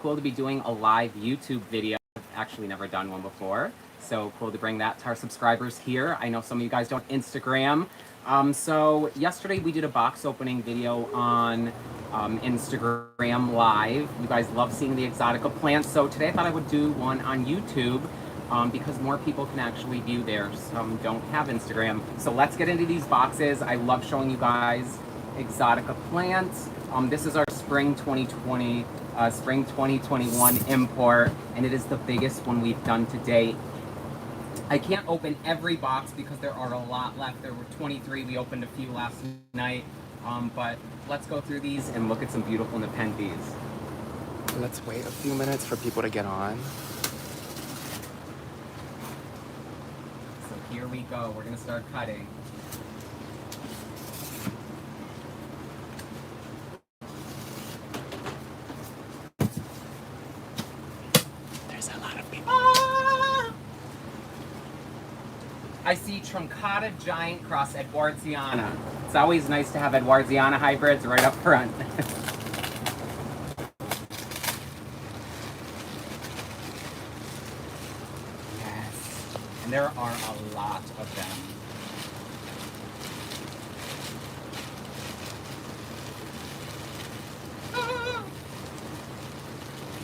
Cool to be doing a live YouTube video. I've actually never done one before. So cool to bring that to our subscribers here. I know some of you guys don't Instagram. So yesterday we did a box opening video on Instagram Live. You guys love seeing the Exotica plants. So today I thought I would do one on YouTube because more people can actually view there. Some don't have Instagram. So let's get into these boxes. I love showing you guys Exotica plants. This is our spring 2020, spring 2021 import, and it is the biggest one we've done to date. I can't open every box because there are a lot left. There were 23. We opened a few last night, but let's go through these and look at some beautiful Nepenthes. Let's wait a few minutes for people to get on. So here we go. We're gonna start cutting. There's a lot of people. I see Truncata Giant cross Edwardsiana. It's always nice to have Edwardsiana hybrids right up front. Yes, and there are a lot of them.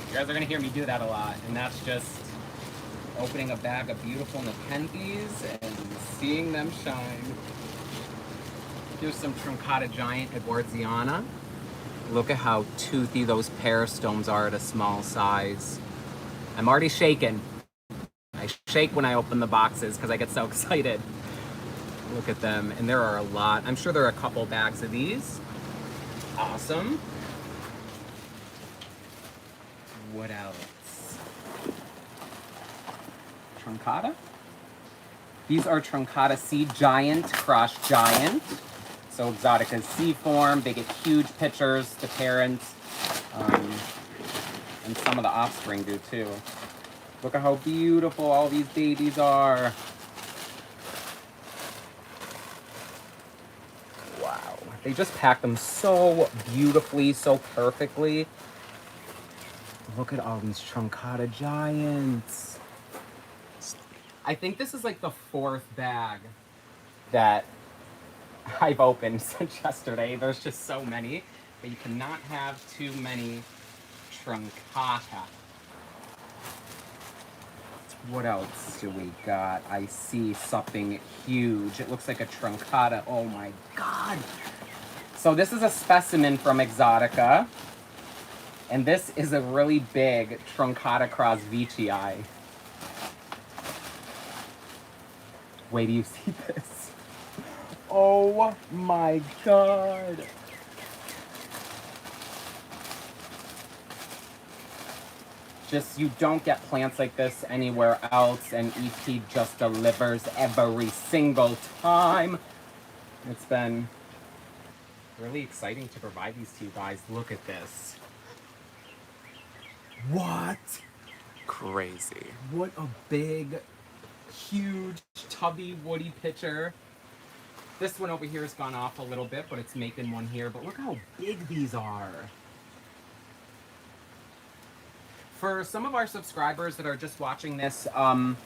You guys are gonna hear me do that a lot, and that's just opening a bag of beautiful Nepenthes and seeing them shine. Here's some Truncata Giant Edwardsiana. Look at how toothy those peristomes are at a small size. I'm already shaking. I shake when I open the boxes because I get so excited. Look at them, and there are a lot. I'm sure there are a couple bags of these. Awesome. What else? Truncata. These are Truncata Seed Giant, Crush Giant. So Exotica's seed form. They get huge pictures, the parents, and some of the offspring do too. Look at how beautiful all these babies are. Wow. They just pack them so beautifully, so perfectly. Look at all these Truncata Giants. I think this is like the 4th bag that I've opened since yesterday. There's just so many, but you cannot have too many Truncata. What else do we got? I see something huge. It looks like a Truncata. Oh my God. So this is a specimen from Exotica, and this is a really big Truncata cross Veitchii. Wait, do you see this? Oh my God. Just, you don't get plants like this anywhere else, and EP just delivers every single time. It's been really exciting to provide these to you guys. Look at this. What? Crazy. What a big, huge, tubby, woody pitcher. This one over here has gone off a little bit, but it's making one here. But look how big these are. For some of our subscribers that are just watching this, and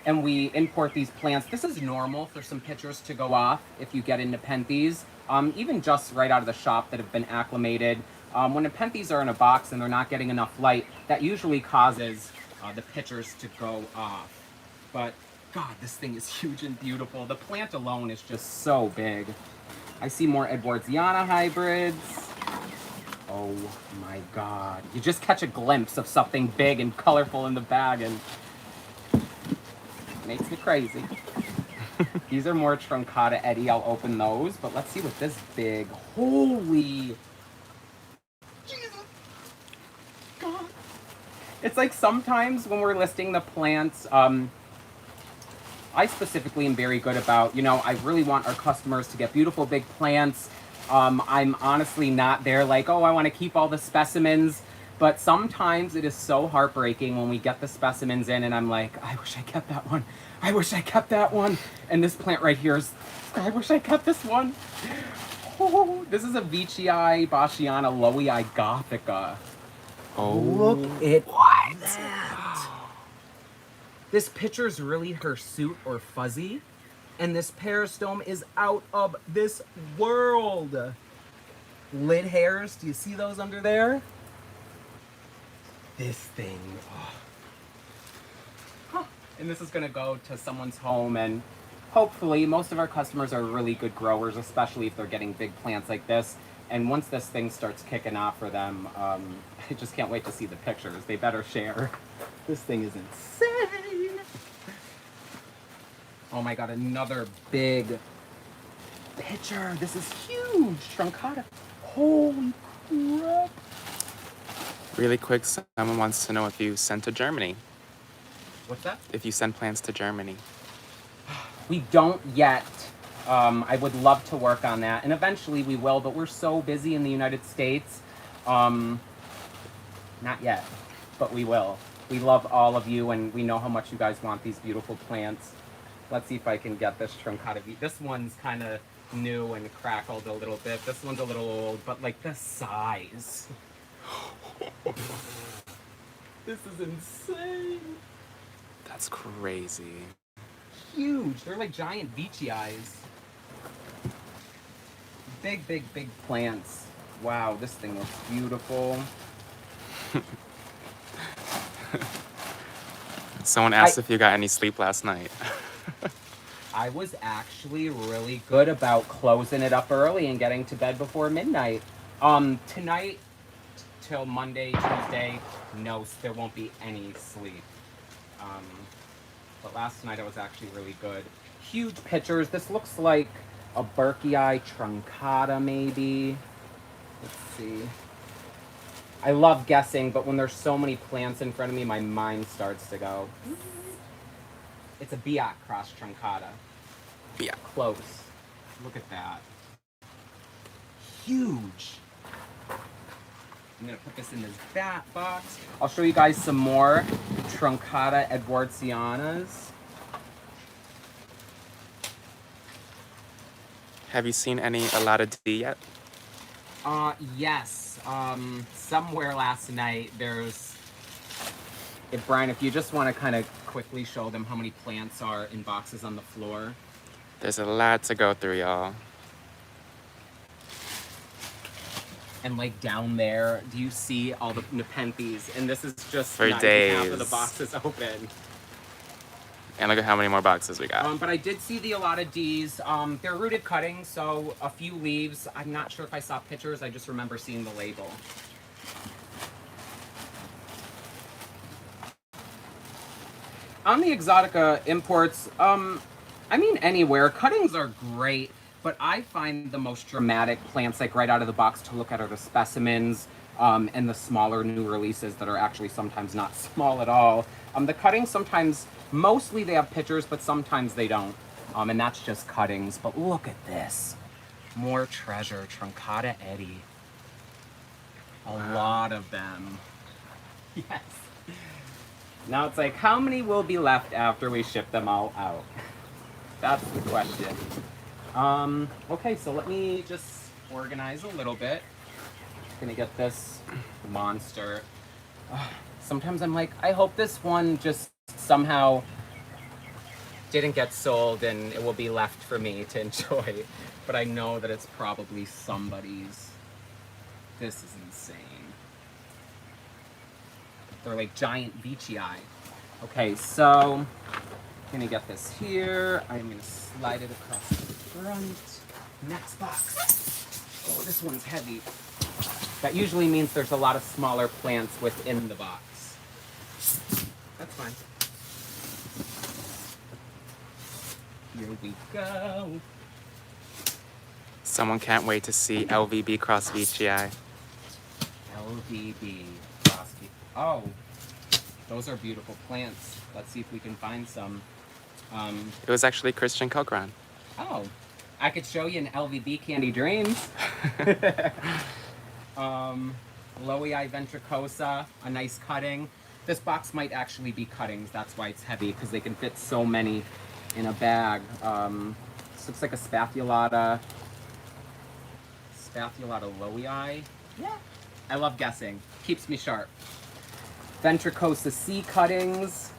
we import these plants, this is normal for some pitchers to go off if you get in Nepenthes, even just right out of the shop that have been acclimated. When Nepenthes are in a box and they're not getting enough light, that usually causes the pitchers to go off. But God, this thing is huge and beautiful. The plant alone is just so big. I see more Edwardsiana hybrids. Oh my God. You just catch a glimpse of something big and colorful in the bag and it makes me crazy. These are more Truncata Eddie. I'll open those, but let's see what this big, holy Jesus God. It's like sometimes when we're listing the plants, I specifically am very good about, I really want our customers to get beautiful big plants. I'm honestly not there like, oh, I want to keep all the specimens. But sometimes it is so heartbreaking when we get the specimens in and I'm like, I wish I kept that one. I wish I kept that one. And this plant right here is, I wish I kept this one. Oh, this is a Veitchii Bachiana Lowii Gothica. Oh, Look at what? that. This picture's really her suit or fuzzy, and this peristome is out of this world. Lid hairs, do you see those under there? This thing. Oh. Huh. And this is gonna go to someone's home, and hopefully most of our customers are really good growers, especially if they're getting big plants like this. And once this thing starts kicking off for them, I just can't wait to see the pictures. They better share. This thing is insane. Oh my God, another big picture. This is huge, truncata. Holy crap. Really quick, someone wants to know if you sent to Germany. What's that? If you send plants to Germany. We don't yet. I would love to work on that, and eventually we will, but we're so busy in the United States. Not yet, but we will. We love all of you, and we know how much you guys want these beautiful plants. Let's see if I can get this truncata. This one's kind of new and crackled a little bit. This one's a little old, but like the size. This is insane. That's crazy. Huge. They're like giant beachy eyes. Big, big, big plants. Wow, this thing looks beautiful. Someone asked if you got any sleep last night. I was actually really good about closing it up early and getting to bed before midnight. Tonight till Monday, Tuesday, no, there won't be any sleep. But last night I was actually really good. Huge pictures. This looks like a Berkey truncata, maybe. Let's see. I love guessing, but when there's so many plants in front of me, my mind starts to go. It's a Biak cross truncata. Yeah. Close. Look at that. Huge. I'm gonna put this in this bat box. I'll show you guys some more truncata Edwardsianas. Have you seen any Alata D yet? Yes. Somewhere last night there's. If Brian, if you just want to kind of quickly show them how many plants are in boxes on the floor. There's a lot to go through, y'all. And like down there, do you see all the Nepenthes? And this is just For not even half of the days. boxes open. And look at how many more boxes we got. But I did see the Alata Ds. They're rooted cuttings, so a few leaves. I'm not sure if I saw pictures. I just remember seeing the label. On the Exotica imports, I mean anywhere. Cuttings are great, but I find the most dramatic plants, like right out of the box, to look at are the specimens and the smaller new releases that are actually sometimes not small at all. The cuttings sometimes, mostly they have pictures, but sometimes they don't. And that's just cuttings. But look at this. More treasure, Truncata Eddie. A lot of them. Yes. Now it's like, how many will be left after we ship them all out? That's the question. Okay, so let me just organize a little bit. Gonna get this monster. Sometimes I'm like, I hope this one just somehow didn't get sold and it will be left for me to enjoy. But I know that it's probably somebody's. This is insane. They're like giant beachy eye. Okay, so I'm gonna get this here. I'm gonna slide it across the front. Next box. Oh, this one's heavy. That usually means there's a lot of smaller plants within the box. That's fine. Here we go. Someone can't wait to see LVB cross VGI. LVB Frosty. Oh, those are beautiful plants. Let's see if we can find some. It was actually Christian Cochran. Oh, I could show you an LVB Candy Dreams. Loei ventricosa, a nice cutting. This box might actually be cuttings. That's why it's heavy, because they can fit so many in a bag. This looks like a Spathulata loei. Yeah, I love guessing. Keeps me sharp. Ventricosa C cuttings.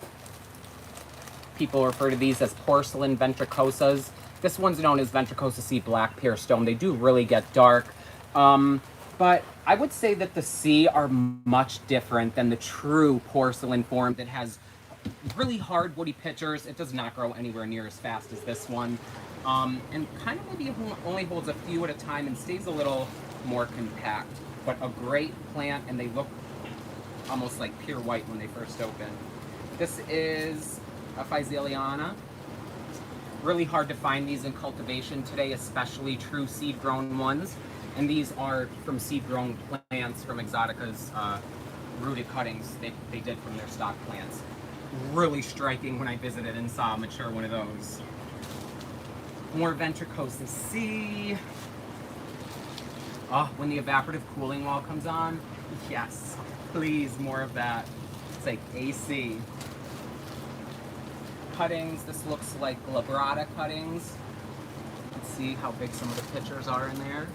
People refer to these as porcelain ventricosas. This one's known as Ventricosa C Black Pear Stone. They do really get dark. But I would say that the C are much different than the true porcelain form that has really hard woody pitchers. It does not grow anywhere near as fast as this one. And kind of maybe only holds a few at a time and stays a little more compact. But a great plant, and they look almost like pure white when they first open. This is a Phyzeliana. Really hard to find these in cultivation today, especially true seed-grown ones. And these are from seed-grown plants from Exotica's rooted cuttings they did from their stock plants. Really striking when I visited and saw a mature one of those. More Ventricosa C. Oh, when the evaporative cooling wall comes on, yes, please, more of that. It's like AC. Cuttings, this looks like glabrata cuttings. Let's see how big some of the pitchers are in there.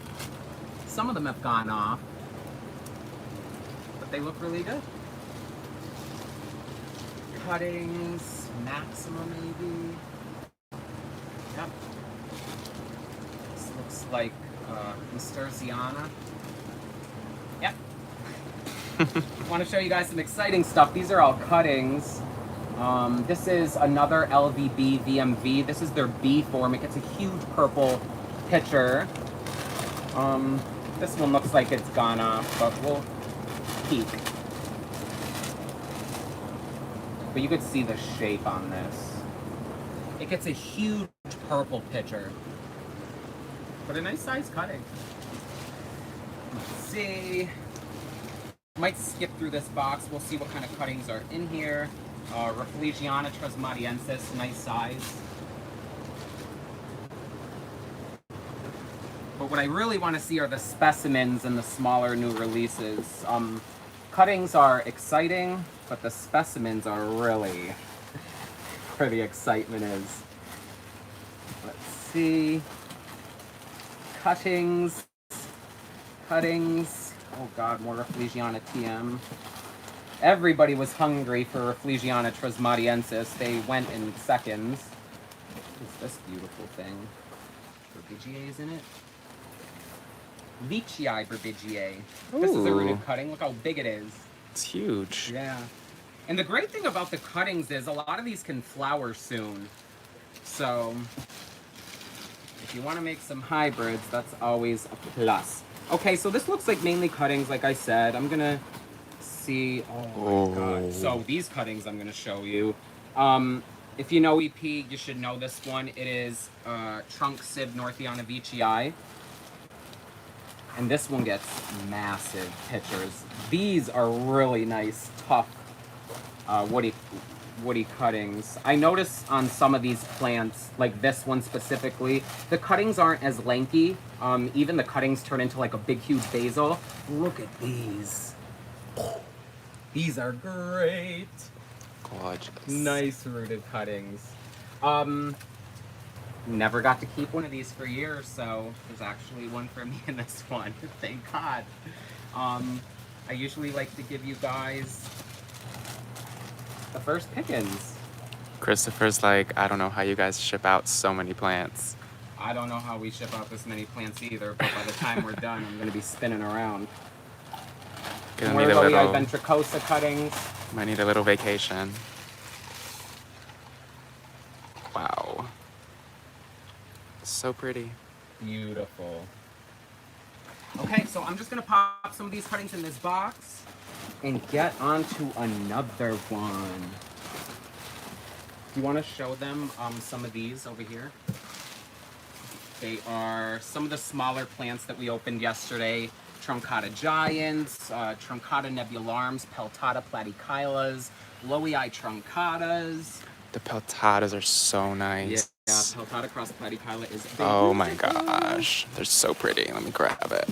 Some of them have gone off, but they look really good. Cuttings, Maxima maybe. Yep. This looks like Nasturziana. Yep. I want to show you guys some exciting stuff. These are all cuttings. This is another LVB VMV. This is their B form. It gets a huge purple pitcher. This one looks like it's gone off, but we'll peek. But you could see the shape on this. It gets a huge purple pitcher. But a nice size cutting. Let's see. Might skip through this box. We'll see what kind of cuttings are in here. Rafflegiana Trismatiensis, nice size. But what I really want to see are the specimens and the smaller new releases. Cuttings are exciting, but the specimens are really where the excitement is. Let's see. Cuttings. Oh God, more Rafflegiana TM. Everybody was hungry for Rafflegiana Trismatiensis. They went in seconds. What is this beautiful thing? Verbigiae in it? Veitchii Verbigiae. This is a rooted cutting. Look how big it is. It's huge. Yeah. And the great thing about the cuttings is a lot of these can flower soon. So, if you want to make some hybrids, that's always a plus. Okay, so this looks like mainly cuttings, like I said. I'm going to see. Oh my God. So these cuttings I'm going to show you. If you know EP, you should know this one. It is Trunk Sib Northiana Veitchii. And this one gets massive pitchers. These are really nice, tough, woody cuttings. I notice on some of these plants, like this one specifically, the cuttings aren't as lanky. Even the cuttings turn into like a big, huge basil. Look at these. These are great. Gorgeous. Nice rooted cuttings. Never got to keep one of these for years, so there's actually one for me in this one. Thank God. I usually like to give you guys the first pickings. Christopher's like, I don't know how you guys ship out so many plants. I don't know how we ship out this many plants either, but by the time we're done, I'm going to be spinning around. Gonna need a little, Ventricosa cuttings. might need a little vacation. Wow. So pretty. Beautiful. Okay, so I'm just going to pop some of these cuttings in this box and get on to another one. Do you want to show them some of these over here? They are some of the smaller plants that we opened yesterday. Truncata giants, Truncata nebularms, Peltata platykylas, Lowii truncatas. The peltatas are so nice. Yeah, Peltata cross platykyla is big. Oh my gosh. They're so pretty. Let me grab it.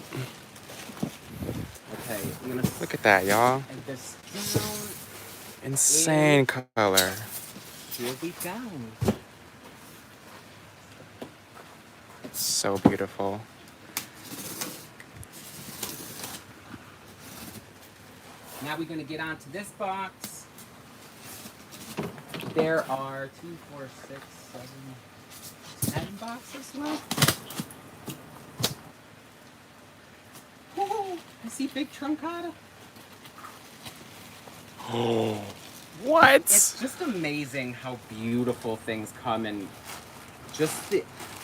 Okay, I'm gonna Look at that, y'all. egg this down. Insane color. Here we go. So beautiful. Now we're going to get onto this box. There are 2, 4, 6, 7, 10 boxes left. Whoa, I see big truncata. Oh, what? It's just amazing how beautiful things come, and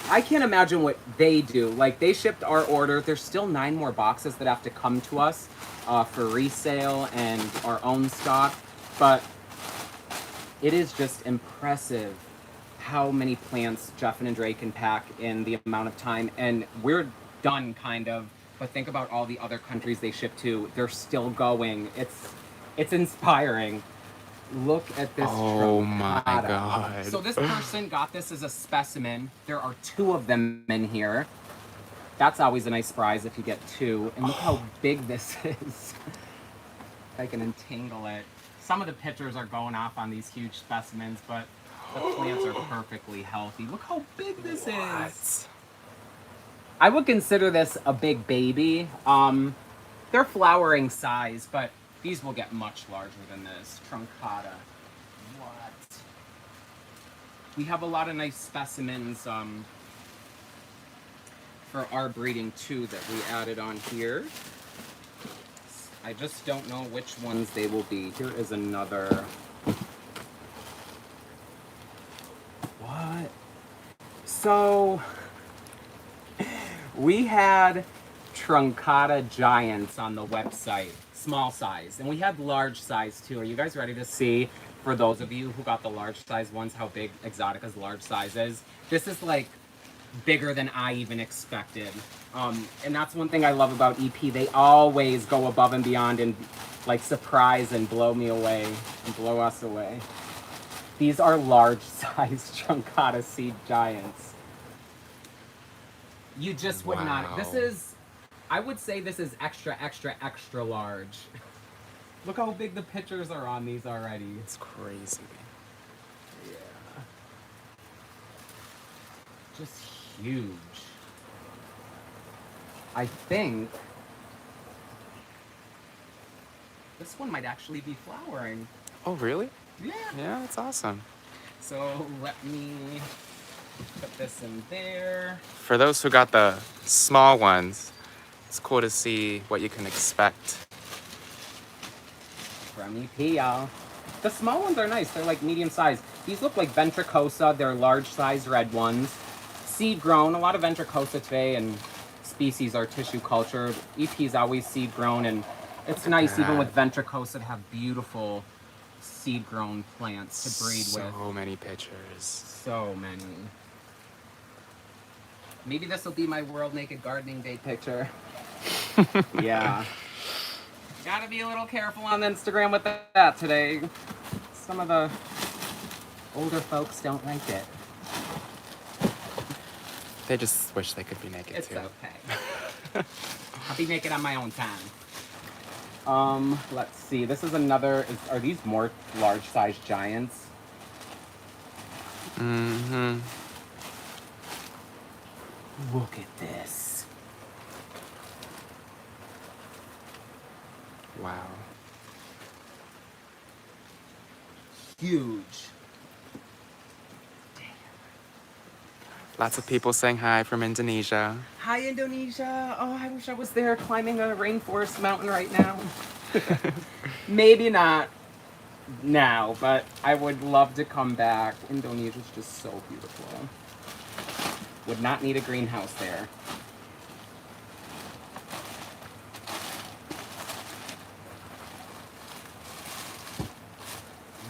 I can't imagine what they do. Like, they shipped our order. There's still 9 more boxes that have to come to us for resale and our own stock. But it is just impressive how many plants Jeff and Andre can pack in the amount of time. And we're done, kind of. But think about all the other countries they ship to. They're still going. It's inspiring. Look at this Oh my truncata. God. So this person got this as a specimen. There are 2 of them in here. That's always a nice surprise if you get 2. And look how big this is. I can entangle it. Some of the pictures are going off on these huge specimens, but the plants are perfectly healthy. Look how big this is. I would consider this a big baby. They're flowering size, but these will get much larger than this. Truncata. What? We have a lot of nice specimens for our breeding too that we added on here. I just don't know which ones they will be. Here is another. What? So we had truncata giants on the website, small size, and we had large size too. Are you guys ready to see, for those of you who got the large size ones, how big Exotica's large size is? This is like bigger than I even expected. And that's one thing I love about EP. They always go above and beyond and like surprise and blow me away and blow us away. These are large size truncata seed giants. You just would not. This is, I would say this is extra, extra, extra large. Look how big the pictures are on these already. It's crazy. Yeah. Just huge. I think this one might actually be flowering. Oh, really? Yeah. Yeah, that's awesome. So let me put this in there. For those who got the small ones, it's cool to see what you can expect. From EP, y'all. The small ones are nice. They're like medium size. These look like ventricosa. They're large size red ones. Seed grown. A lot of ventricosa today and species are tissue cultured. EP is always seed grown, and it's nice even with ventricosa to have beautiful seed grown plants to breed with. So many pictures. So many. Maybe this will be my World Naked Gardening Day picture. Yeah. Gotta be a little careful on Instagram with that today. Some of the older folks don't like it. They just wish they could be naked It's too. okay. I'll be naked on my own time. Let's see. This is another. Are these more large-sized giants? Mm-hmm. Look at this. Wow. Huge. Lots of people saying hi from Indonesia. Hi, Indonesia. Oh, I wish I was there climbing a rainforest mountain right now. Maybe not now, but I would love to come back. Indonesia's just so beautiful. Would not need a greenhouse there.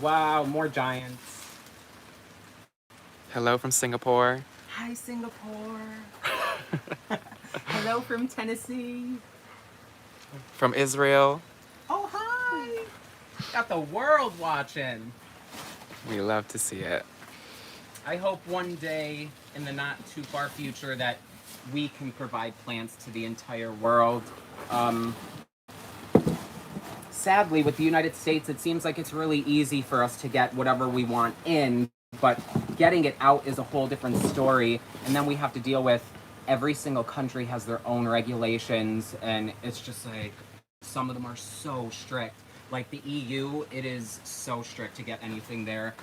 Wow, more giants. Hello from Singapore. Hi, Singapore. Hello from Tennessee. From Israel. Oh, hi. Got the world watching. We love to see it. I hope one day in the not too far future that we can provide plants to the entire world. Sadly, with the United States, it seems like it's really easy for us to get whatever we want in, but getting it out is a whole different story. And then we have to deal with every single country has their own regulations, and it's just like some of them are so strict. Like the EU, it is so strict to get anything there.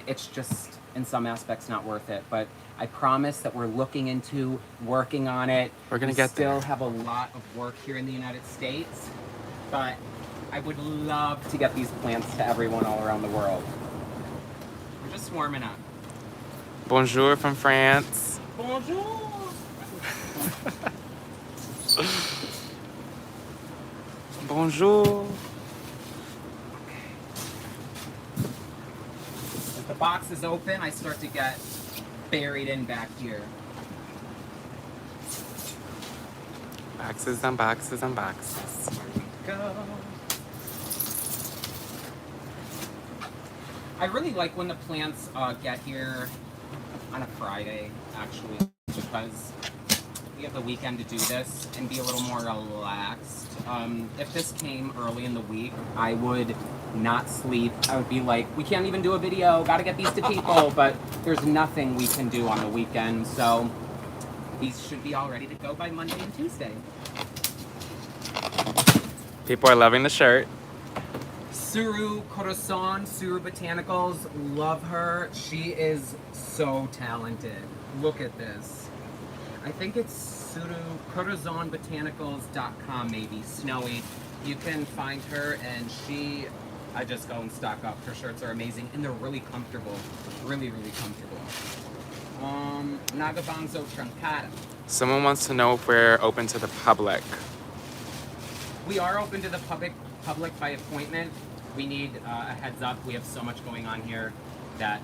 It's just in some aspects not worth it. But I promise that we're looking into working on it. We're gonna We get still there. have a lot of work here in the United States, but I would love to get these plants to everyone all around the world. We're just warming up. Bonjour from France. Bonjour. Bonjour. As the box is open, I start to get buried in back here. Boxes and boxes and boxes. Go. I really like when the plants get here on a Friday, actually, because we have the weekend to do this and be a little more relaxed. If this came early in the week, I would not sleep. I would be like, we can't even do a video, gotta get these to people, but there's nothing we can do on the weekend, so these should be all ready to go by Monday and Tuesday. People are loving the shirt. Suru Corazon, Suru Botanicals, love her. She is so talented. Look at this. I think it's corazonbotanicals.com, maybe, Snowy. You can find her, and I just go and stock up. Her shirts are amazing, and they're really comfortable. Really, really comfortable. Nagabanzo Truncata. Someone wants to know if we're open to the public. We are open to the public by appointment. We need a heads up. We have so much going on here that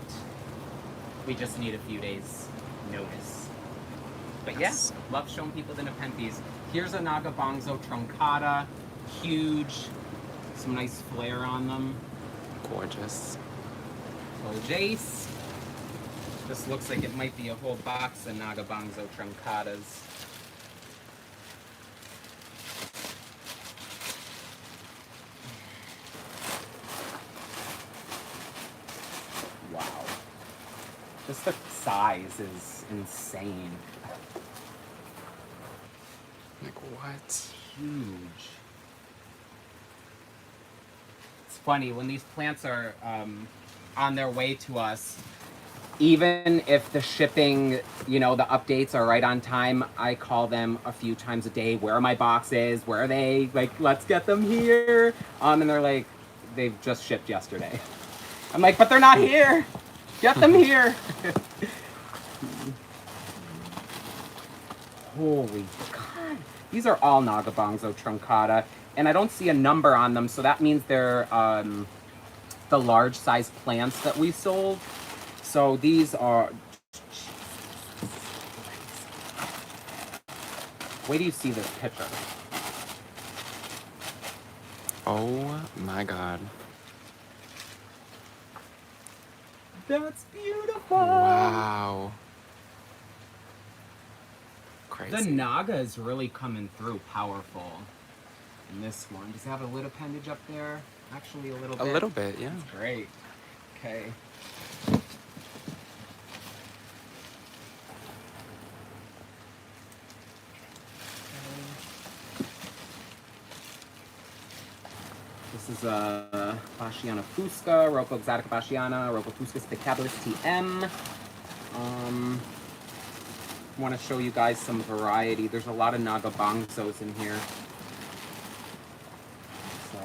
we just need a few days notice. But yes, love showing people the Nepenthes. Here's a Nagabonzo truncata, huge, some nice flare on them. Gorgeous. Jace. This looks like it might be a whole box of Nagabonzo truncatas. Wow. Just the size is insane. Like what? Huge. It's funny, when these plants are on their way to us, even if the shipping, the updates are right on time, I call them a few times a day. Where are my boxes? Where are they? Like, let's get them here. And they're like, they've just shipped yesterday. I'm like, but they're not here. Get them here. Holy God. These are all Nagabonzo truncata, and I don't see a number on them, so that means they're the large size plants that we sold. So these are... Wait till you see this picture. Oh my God. That's beautiful. Wow. Crazy. The Naga is really coming through powerful in this one. Does it have a lid appendage up there? Actually, a little bit. A little bit, yeah. That's great. Okay. This is a Bashiana Fusca, Rocco Exotica Bashiana, Rocco Fusca Spectacular TM. I want to show you guys some variety. There's a lot of Nagabonzos in here. So,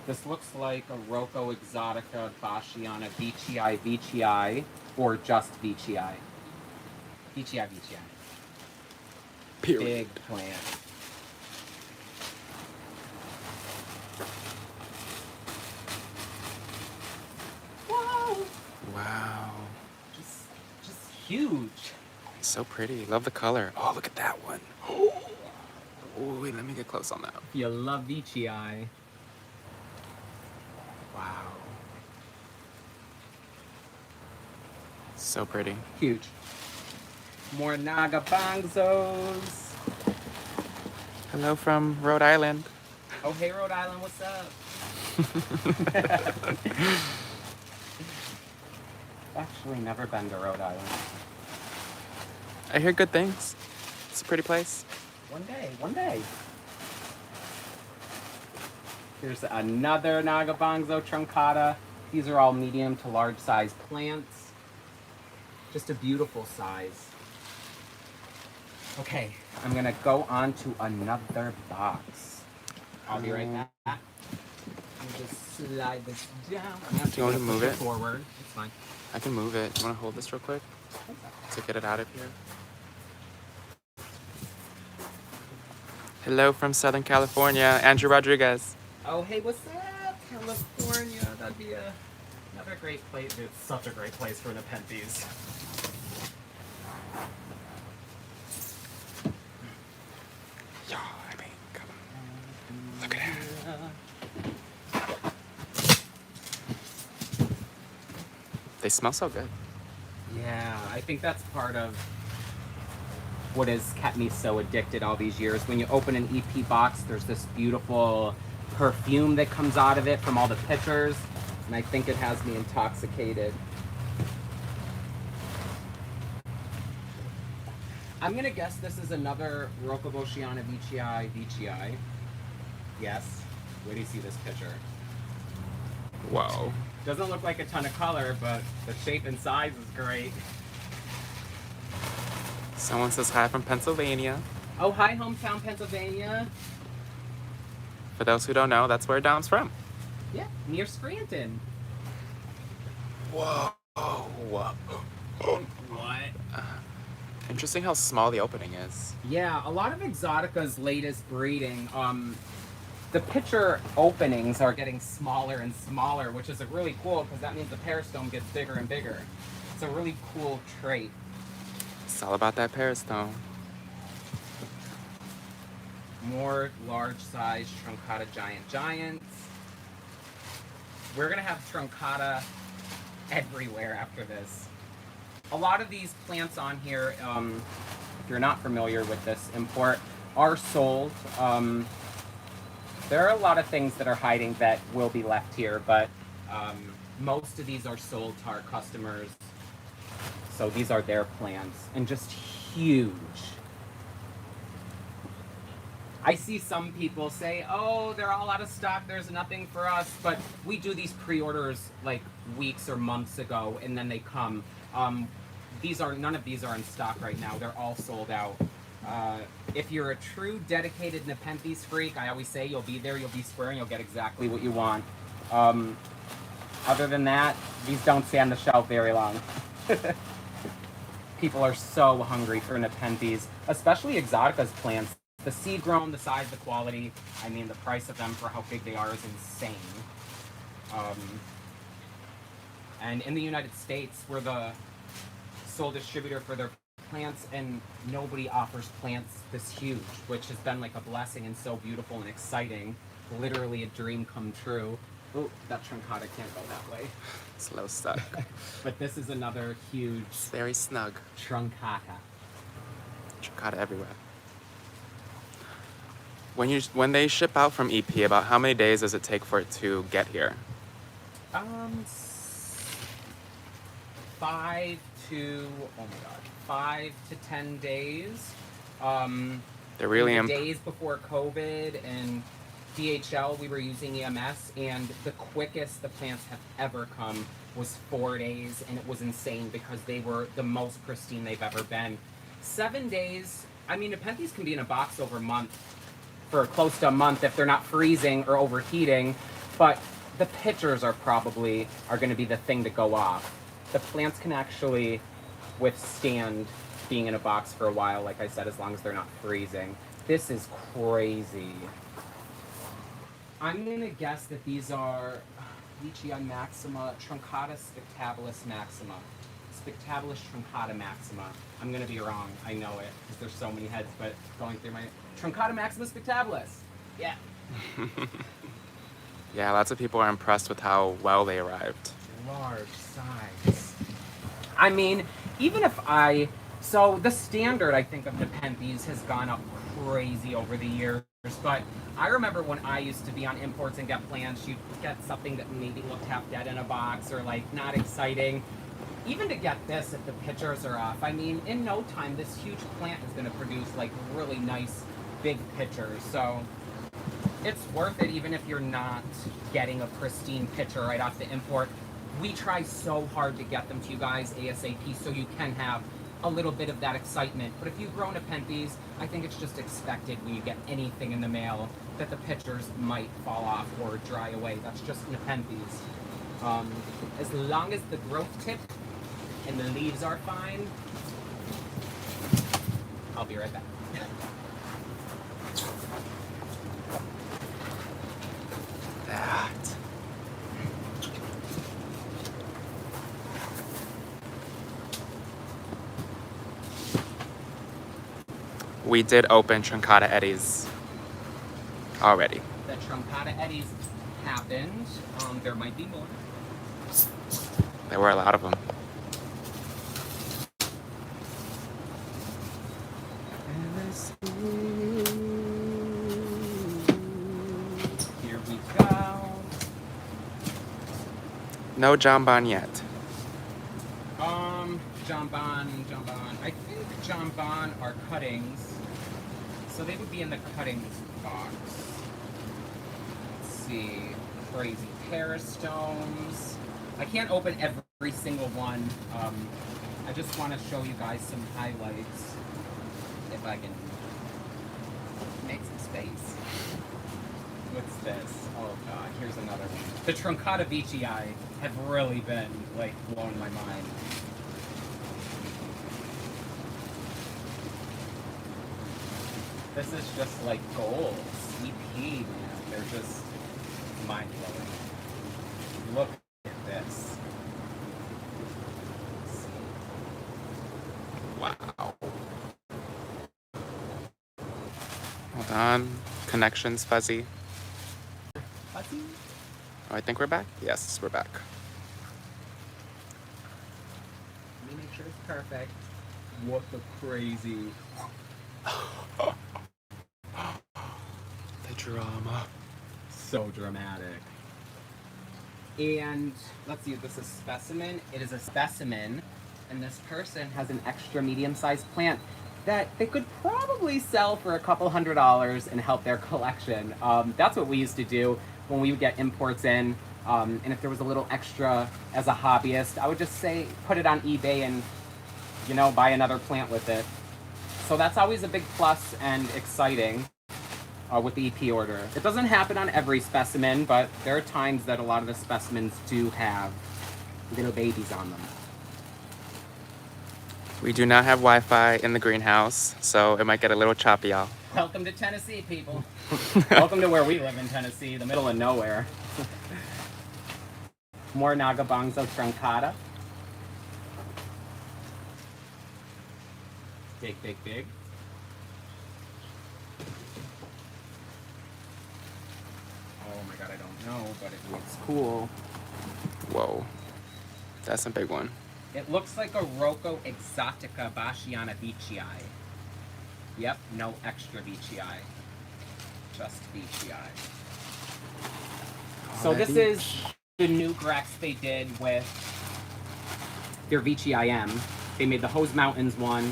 this looks like a Rocco Exotica Bashiana Veitchii, or just Veitchii. Veitchii. Period. Big plant. Wow. Wow. Just huge. So pretty. Love the color. Oh, look at that one. Oh, wait, let me get close on that. You love Veitchii. Wow. So pretty. Huge. More Nagabonzos. Hello from Rhode Island. Oh, hey, Rhode Island, what's up? Actually, never been to Rhode Island. I hear good things. It's a pretty place. One day, one day. Here's another Nagabonzo truncata. These are all medium to large size plants. Just a beautiful size. Okay, I'm gonna go on to another box. I'll be right back. Let me just slide this down. I'm gonna have Do you want to push move it? forward? It's fine. I can move it. You want to hold this real quick to get it out of here? Hello from Southern California, Andrew Rodriguez. Oh, hey, what's up, California? That'd be another great place. It's such a great place for Nepenthes. Yo, I mean, come on. Look at that. They smell so good. Yeah, I think that's part of what has kept me so addicted all these years. When you open an EP box, there's this beautiful perfume that comes out of it from all the pictures, and I think it has me intoxicated. I'm gonna guess this is another Rocabosciana Veitchii. Yes. Where do you see this picture? Whoa. Doesn't look like a ton of color, but the shape and size is great. Someone says hi from Pennsylvania. Oh, hi, hometown Pennsylvania. For those who don't know, that's where Dom's from. Yeah, near Scranton. Whoa. Whoa. What? Interesting how small the opening is. Yeah, a lot of Exotica's latest breeding, the pitcher openings are getting smaller and smaller, which is really cool because that means the peristome gets bigger and bigger. It's a really cool trait. It's all about that peristome. More large size truncata giants. We're gonna have truncata everywhere after this. A lot of these plants on here, if you're not familiar with this import, are sold. There are a lot of things that are hiding that will be left here, but most of these are sold to our customers. So these are their plants, and just huge. I see some people say, oh, they're all out of stock, there's nothing for us, but we do these pre-orders like weeks or months ago, and then they come. None of these are in stock right now, they're all sold out. If you're a true dedicated Nepenthes freak, I always say you'll be there, you'll be square, and you'll get exactly what you want. Other than that, these don't stay on the shelf very long. People are so hungry for Nepenthes, especially Exotica's plants. The seed grown, the size, the quality, I mean the price of them for how big they are is insane. And in the United States, we're the sole distributor for their plants, and nobody offers plants this huge, which has been like a blessing and so beautiful and exciting. Literally a dream come true. Oh, that truncata can't go that way. It's a little stuck. But this is another huge It's very snug. truncata. Truncata everywhere. When they ship out from EP, about how many days does it take for it to get here? 5 to 10 days. They're really in the days before COVID and DHL, we were using EMS, and the quickest the plants have ever come was 4 days, and it was insane because they were the most pristine they've ever been. 7 days, I mean, Nepenthes can be in a box over a month, for close to a month if they're not freezing or overheating, but the pitchers are going to be the thing to go off. The plants can actually withstand being in a box for a while, like I said, as long as they're not freezing. This is crazy. I'm gonna guess that these are Veitchii maxima, Truncata spectabilis maxima. Spectabilis truncata maxima. I'm gonna be wrong, I know it, because there's so many heads, but going through my... Truncata maxima spectabilis! Yeah. Yeah, lots of people are impressed with how well they arrived. Large size. I mean, even if so the standard, I think, of Nepenthes has gone up crazy over the years, but I remember when I used to be on imports and get plants, you'd get something that maybe looked half dead in a box or like not exciting. Even to get this, if the pitchers are off, I mean, in no time, this huge plant is going to produce like really nice big pitchers. So It's worth it even if you're not getting a pristine picture right off the import. We try so hard to get them to you guys ASAP so you can have a little bit of that excitement. But if you've grown Nepenthes, I think it's just expected when you get anything in the mail that the pictures might fall off or dry away. That's just Nepenthes. As long as the growth tip and the leaves are fine, I'll be right back. That. We did open Truncata Eddies already. The Truncata Eddies happened. There might be more. There were a lot of them. Here we go. No jambon yet. Jambon. I think jambon are cuttings. So they would be in the cuttings box. Let's see. Crazy Parastomes. I can't open every single one. I just want to show you guys some highlights. If I can make some space. What's this? Oh god, here's another one. The Truncata Vici have really been, like, blowing my mind. This is just like gold. CP, man. They're just mind-blowing. Look at this. Wow. Hold on. Connection's fuzzy. Fuzzy? Oh, I think we're back? Yes, we're back. Let me make sure it's perfect. What the crazy. The drama. So dramatic. And let's see if this is a specimen. It is a specimen, and this person has an extra medium-sized plant that they could probably sell for a couple $100s and help their collection. That's what we used to do when we would get imports in. And if there was a little extra as a hobbyist, I would just say put it on eBay and, you know, buy another plant with it. So that's always a big plus and exciting. With the EP order. It doesn't happen on every specimen, but there are times that a lot of the specimens do have little babies on them. We do not have Wi-Fi in the greenhouse, so it might get a little choppy, y'all. Welcome to Tennessee, people. Welcome to where we live in Tennessee, the middle of nowhere. More Nagabonzo truncata. Big. Oh my god, I don't know, but it looks cool. Whoa. That's a big one. It looks like a Rocco Exotica Basciana Vici. Yep, no extra Vici. Just Vici. So this is the new Grex they did with their Vici M. They made the Hose Mountains one.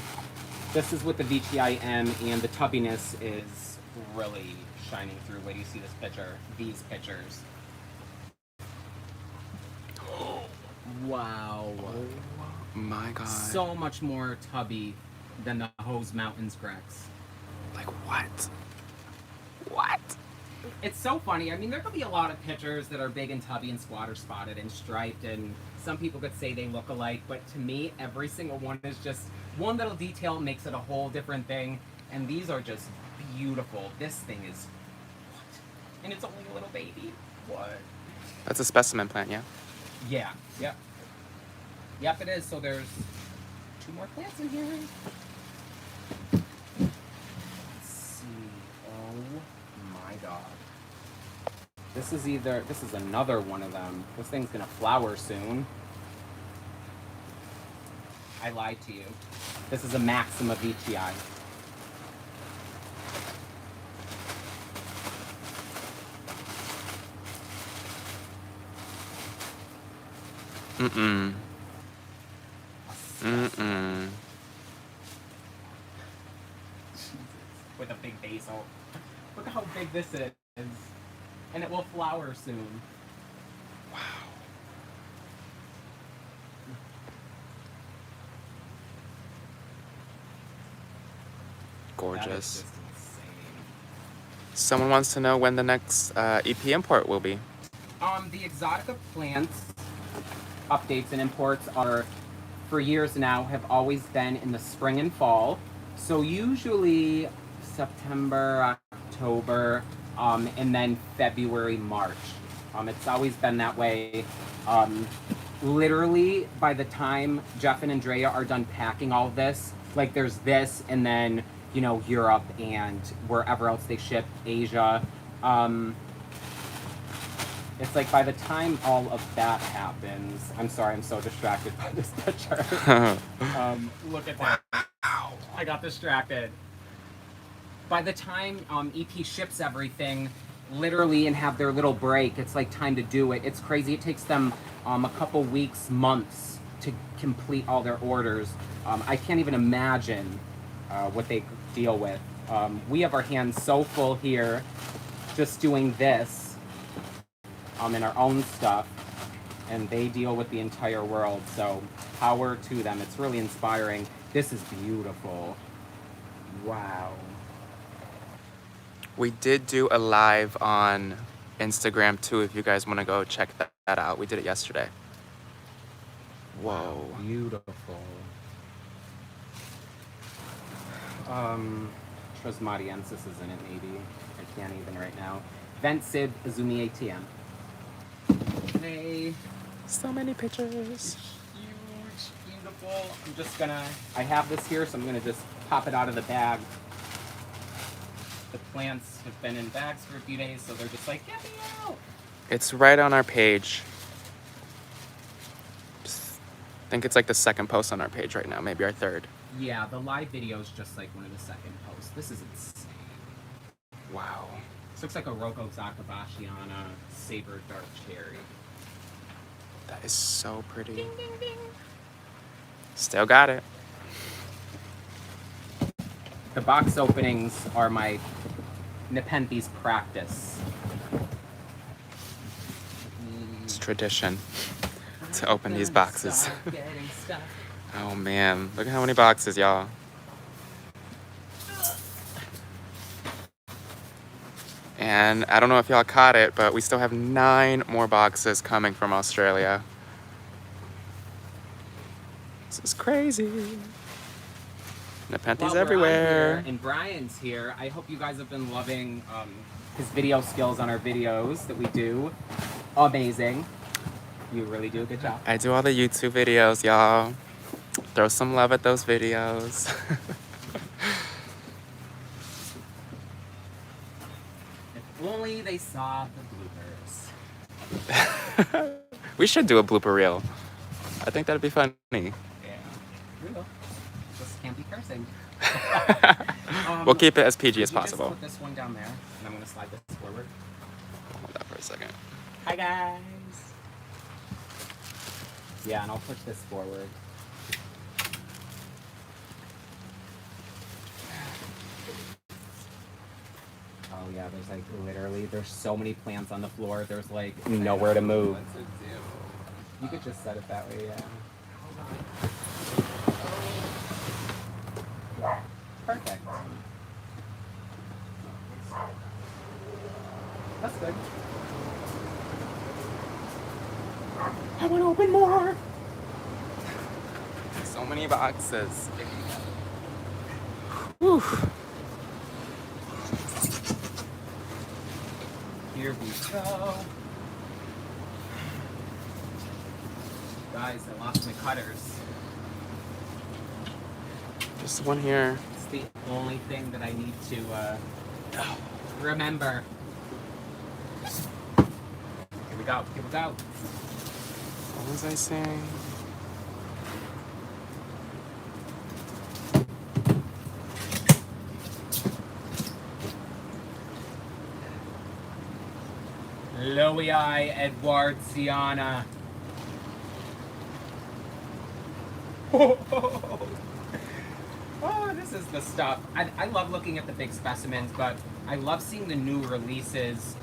This is with the Vici M, and the tubbiness is really shining through. Wait, do you see this picture? These pictures. Wow. Oh my god. So much more tubby than the Hose Mountains Grex. Like what? What? It's so funny. I mean, there could be a lot of pictures that are big and tubby and squatter spotted and striped, and some people could say they look alike, but to me, every single one is just one little detail makes it a whole different thing, and these are just beautiful. This thing is what? And it's only a little baby. What? That's a specimen plant, yeah? Yeah. Yep. Yep, it is. So there's 2 more plants in here. Let's see. Oh my god. This is another one of them. This thing's gonna flower soon. I lied to you. This is a Maxima Vici. Mm-mm. Mm-mm. With a big basil. Look at how big this is. And it will flower soon. Wow. That is Gorgeous. just insane. Someone wants to know when the next EP import will be. The Exotica Plants updates and imports are, for years now, have always been in the spring and fall. So usually September, October, and then February, March. It's always been that way. Literally, by the time Jeff and Andrea are done packing all of this, like there's this, and then, you know, Europe and wherever else they ship, Asia. It's like by the time all of that happens, I'm sorry, I'm so distracted by this picture. Look at that. Wow. I got distracted. By the time EP ships everything, literally, and have their little break, it's like time to do it. It's crazy. It takes them a couple weeks, months to complete all their orders. I can't even imagine what they deal with. We have our hands so full here just doing this. In our own stuff, and they deal with the entire world, so power to them. It's really inspiring. This is beautiful. Wow. We did do a live on Instagram too, if you guys want to go check that out. We did it yesterday. Whoa. Beautiful. Trismatiensis is in it, maybe. I can't even right now. Vent Sib Azumi ATM. Hey. So many pictures. Huge, beautiful. I'm just gonna, I have this here, so I'm gonna just pop it out of the bag. The plants have been in bags for a few days, so they're just like, get me out. It's right on our page. I think it's like the second post on our page right now, maybe our third. Yeah, the live video is just like one of the second posts. This is insane. Wow. This looks like a Rocco Zacabasciana Saber Dark Cherry. That is so pretty. Ding, ding, ding. Still got it. The box openings are my Nepenthes practice. It's tradition to open these boxes. Oh man, look at how many boxes, y'all. And I don't know if y'all caught it, but we still have 9 more boxes coming from Australia. This is crazy. Nepenthes everywhere. And Brian's here. I hope you guys have been loving his video skills on our videos that we do. Amazing. You really do a good job. I do all the YouTube videos, y'all. Throw some love at those videos. If only they saw the bloopers. We should do a blooper reel. I think that'd be funny. Yeah, we will. Just can't be cursing. We'll keep it as PG as Just possible. put this one down there, and I'm gonna slide this forward. Hold that for a second. Hi guys. Yeah, and I'll push this forward. Oh yeah, there's like literally, there's so many plants on the floor. There's like nowhere to move. You could just set it that way, yeah. Perfect. That's good. I want to open more. So many boxes. Whew. Here we go. Guys, I lost my cutters. Just one here. It's the only thing that I need to remember. Here we go, here we go. What was I saying? Loei Edwardsiana. Oh, this is the stuff. I love looking at the big specimens, but I love seeing the new releases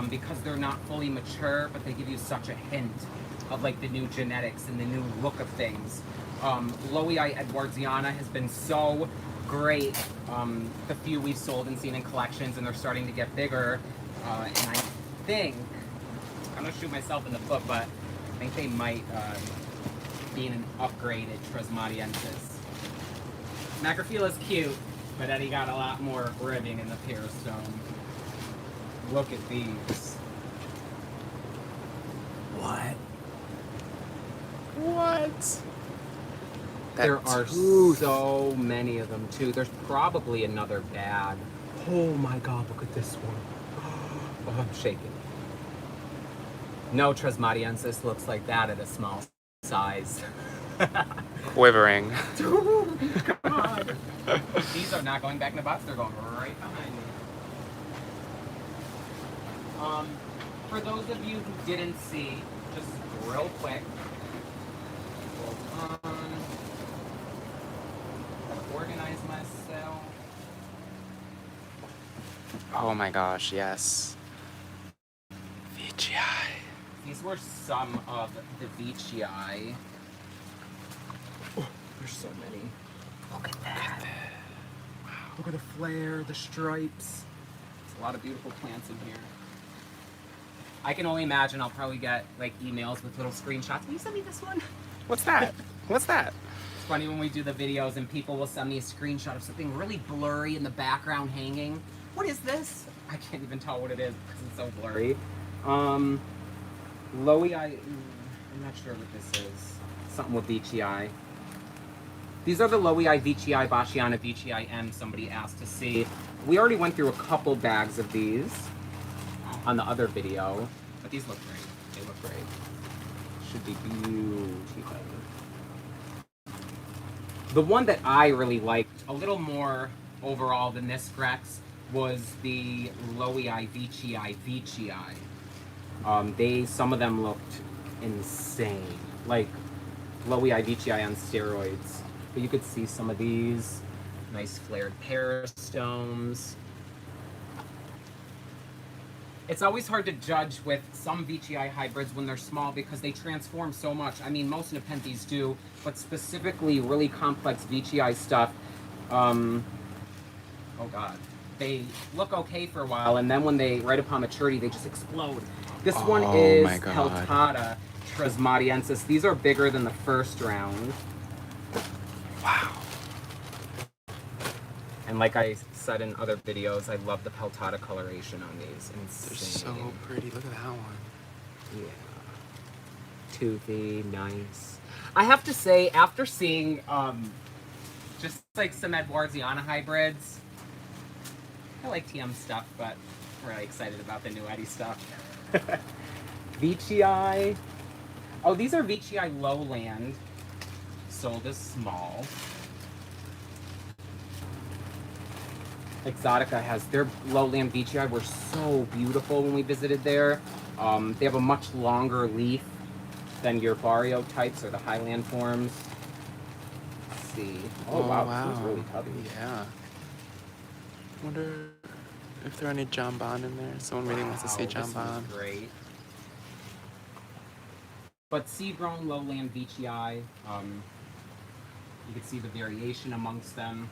because they're not fully mature, but they give you such a hint of like the new genetics and the new look of things. Lowii Edwardiana has been so great. The few we've sold and seen in collections, and they're starting to get bigger. And I think, I'm gonna shoot myself in the foot, but I think they might be an upgraded Trismatiensis. Macrophylla's cute, but Eddie got a lot more ribbing in the Pearstone. Look at these. What? What? There are so many of them too. There's probably another bag. Oh my god, look at this one. Oh, I'm shaking. No Trismatiensis looks like that at a small size. Quivering. Oh god. These are not going back in the box, they're going right behind me. For those of you who didn't see, just real quick, hold on. Gotta organize myself. Oh my gosh, yes. VGI. These were some of the VGI. Oh, there's so many. Look at that. Wow. Look at the flare, the stripes. There's a lot of beautiful plants in here. I can only imagine I'll probably get like emails with little screenshots. Will you send me this one? What's that? What's that? It's funny when we do the videos and people will send me a screenshot of something really blurry in the background hanging. What is this? I can't even tell what it is because it's so blurry. Lowii, I'm not sure what this is. Something with VGI. These are the Lowii VGI Bashiana VGI M somebody asked to see. We already went through a couple bags of these on the other video, but these look great. They look great. Should be beautiful. The one that I really liked a little more overall than this Grex was the Lowii VGI VGI. Some of them looked insane, like Lowii VGI on steroids. But you could see some of these nice flared peristomes. It's always hard to judge with some VGI hybrids when they're small because they transform so much. I mean, most Nepenthes do, but specifically really complex VGI stuff, oh god, they look okay for a while, and then when they, right upon maturity, they just explode. This one is Peltata Trismatiensis. These are bigger than the first round. Wow. And like I said in other videos, I love the Peltata coloration on these. They're so pretty. Look at that one. Yeah. Toothy, nice. I have to say, after seeing just like some Edwardiana hybrids, I like TM stuff, but I'm really excited about the new Eddie stuff. VGI. Oh, these are VGI Lowland. Sold as small. Exotica has their lowland VGI were so beautiful when we visited there. They have a much longer leaf than your Barrio types or the highland forms. Let's see. Oh, wow. This one's really tubby. Yeah. Wonder if there are any jambon in there. Someone really wants to see jambon. Great. But seed-grown lowland VGI, you can see the variation amongst them.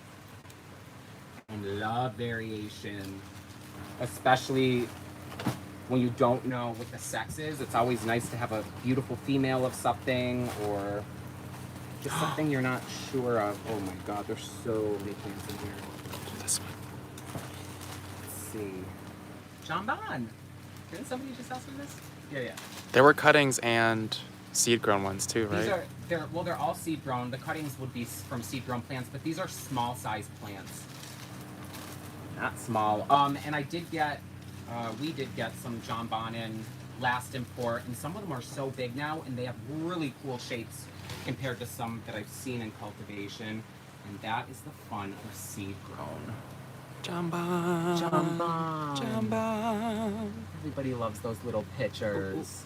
And love variation, especially when you don't know what the sex is. It's always nice to have a beautiful female of something or just something you're not sure of. Oh my god, there's so many plants in here. This one. Let's see. Jambon. Didn't somebody just ask me this? Yeah. There were cuttings and seed-grown ones too, right? They're all seed-grown. The cuttings would be from seed-grown plants, but these are small-sized plants. Not small. And I did get, we did get some jambon in last import, and some of them are so big now, and they have really cool shapes compared to some that I've seen in cultivation. And that is the fun of seed-grown. Jambon. Jambon. Jambon. Everybody loves those little pitchers.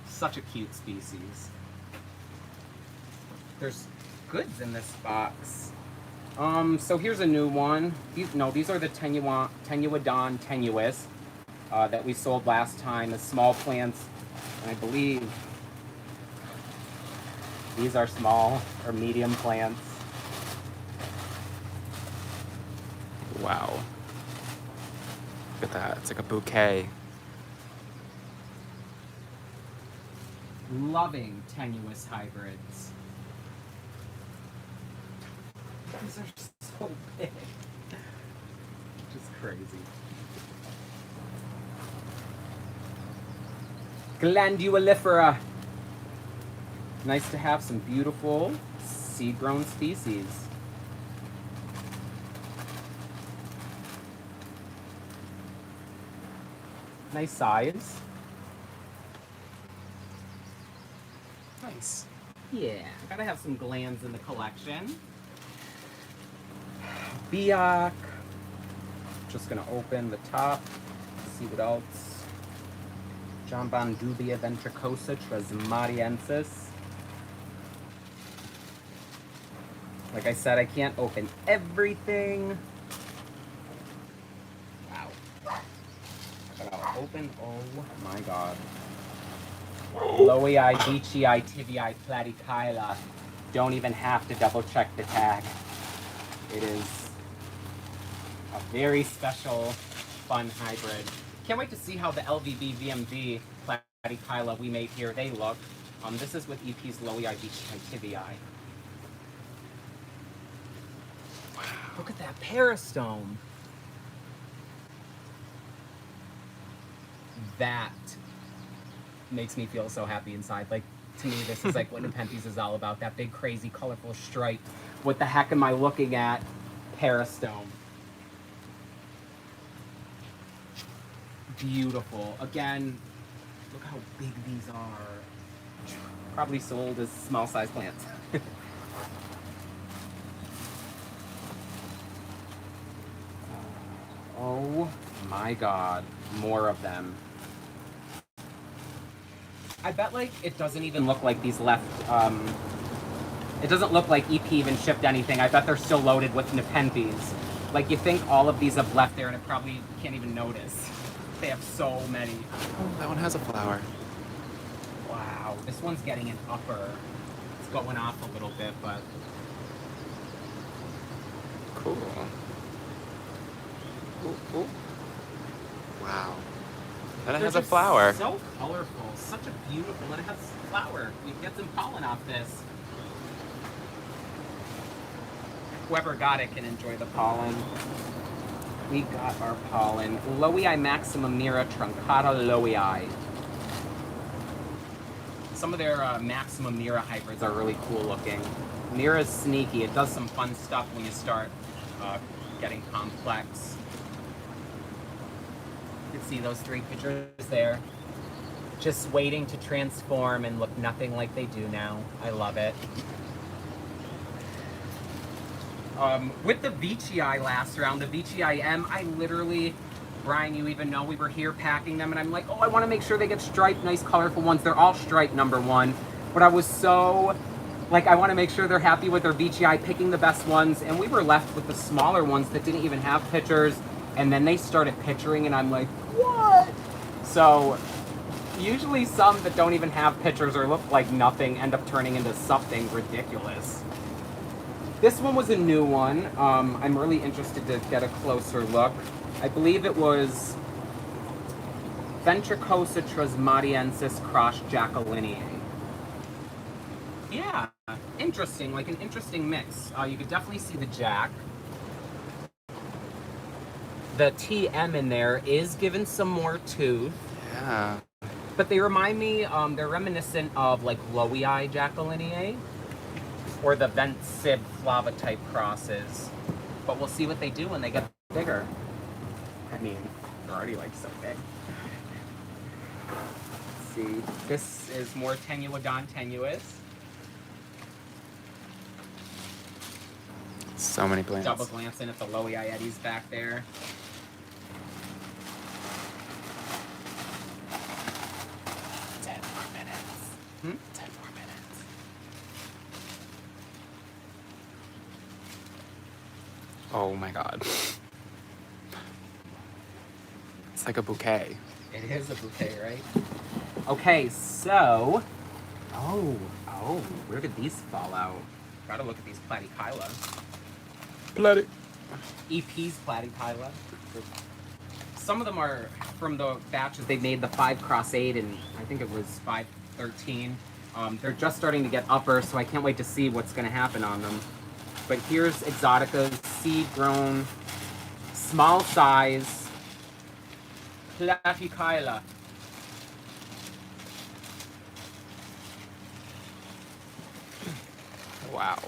Such a cute species. There's goods in this box. So here's a new one. These are the Tenuodon tenuis that we sold last time as small plants. And I believe these are small or medium plants. Wow. Look at that. It's like a bouquet. Loving tenuis hybrids. These are so big. Just crazy. Glandulifera. Nice to have some beautiful seed-grown species. Nice size. Nice. Yeah, gotta have some glands in the collection. Biak. Just gonna open the top, see what else. Jambandubia ventricosa tresmariensis. Like I said, I can't open everything. Wow. But I'll open, oh my god. Lowii, Beachii, Tibii, Platykyla. Don't even have to double check the tag. It is a very special, fun hybrid. Can't wait to see how the LVB VMV Platykyla we made here, they look. This is with EP's Lowii, Beachii, Tibii. Wow. Look at that peristome. That makes me feel so happy inside. Like, to me, this is like what Nepenthes is all about. That big, crazy, colorful stripe. What the heck am I looking at? Peristome. Beautiful. Again, look how big these are. Probably sold as small size plants. Oh my god. More of them. I bet, like, it doesn't even look like these left, it doesn't look like EP even shipped anything. I bet they're still loaded with Nepenthes. Like, you think all of these have left there and it probably you can't even notice. They have so many. Oh, that one has a flower. Wow, this one's getting an upper. It's going off a little bit, but... Cool. Ooh, ooh. Wow. And it has a flower. So colorful, such a beautiful, and it has flower. We can get some pollen off this. Whoever got it can enjoy the pollen. We got our pollen. Lowii maximum mira truncata lowii. Some of their maximum mira hybrids are really cool looking. Mira's sneaky. It does some fun stuff when you start getting complex. You can see those three pictures there. Just waiting to transform and look nothing like they do now. I love it. With the Veitchii last round, the Veitchii M, I literally, Brian, you even know we were here packing them, and I'm like, oh, I want to make sure they get striped, nice colorful ones. They're all striped, #1. But I was so, like, I want to make sure they're happy with their Veitchii, picking the best ones, and we were left with the smaller ones that didn't even have pictures, and then they started picturing, and I'm like, what? So, usually some that don't even have pictures or look like nothing end up turning into something ridiculous. This one was a new one. I'm really interested to get a closer look. I believe it was Ventricosa tresmariensis cross Jacqueliniae. Yeah, interesting, like an interesting mix. You could definitely see the Jack. The TM in there is given some more tooth. Yeah. But they remind me, they're reminiscent of like Lowii Jacqueliniae or the Vent Sib Flava type crosses. But we'll see what they do when they get bigger. I mean, they're already like so big. Let's see. This is more Tenuodon tenuis. So many plants. Double glancing at the Lowii Eddies back there. Oh my God. It's like a bouquet. It is a bouquet, right? Okay, so... Oh, where did these fall out? Gotta look at these platykyla. Bloody. EP's platykyla. Some of them are from the batches they made, the 5x8, and I think it was 513. They're just starting to get upper, so I can't wait to see what's going to happen on them. But here's Exotica's seed-grown, small size platykyla. Wow.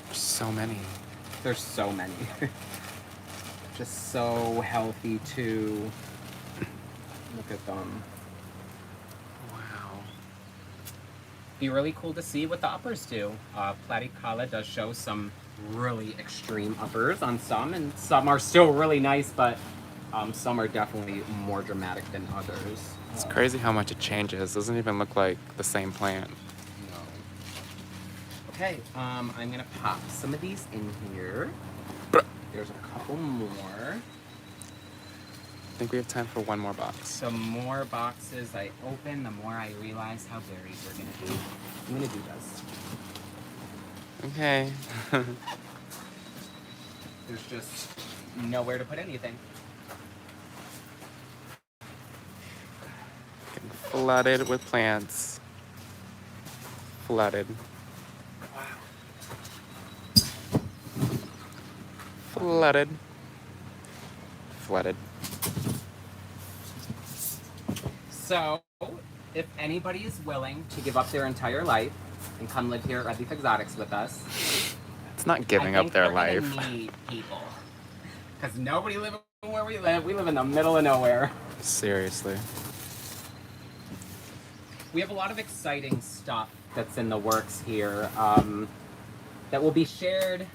There's so many. There's so many. Just so healthy too. Look at them. Wow. Be really cool to see what the uppers do. Platykyla does show some really extreme uppers on some, and some are still really nice, but some are definitely more dramatic than others. It's crazy how much it changes. It doesn't even look like the same plant. No. Okay, I'm gonna pop some of these in here. There's a couple more. I think we have time for one more box. The more boxes I open, the more I realize how buried we're gonna be. I'm gonna do this. Okay. There's just nowhere to put anything. Getting flooded with plants. Flooded. Flooded. Flooded. So, if anybody is willing to give up their entire life and come live here at Red Leaf Exotics with us, It's not giving up their life. we're gonna need people. Because nobody lives where we live. We live in the middle of nowhere. Seriously. We have a lot of exciting stuff that's in the works here that will be shared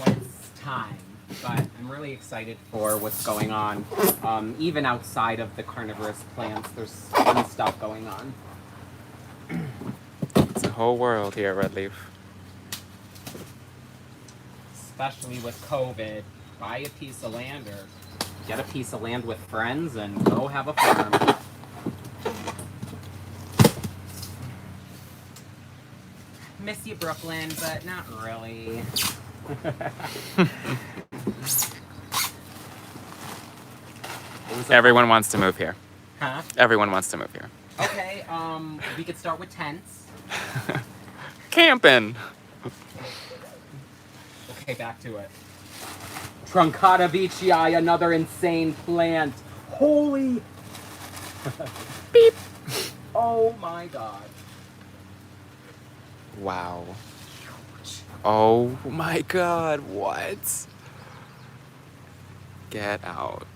when it's time. But I'm really excited for what's going on. Even outside of the carnivorous plants, there's fun stuff going on. It's a whole world here at Red Leaf. Especially with COVID. Buy a piece of land or get a piece of land with friends and go have a farm. Miss you, Brooklyn, but not really. Everyone wants to move here. Huh? Everyone wants to move here. Okay, we could start with tents. Camping. Okay, back to it. Truncata beechii, another insane plant. Holy... Beep. Oh my god. Wow. Oh my God, what? Get out.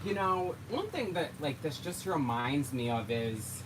You know, one thing that this just reminds me of is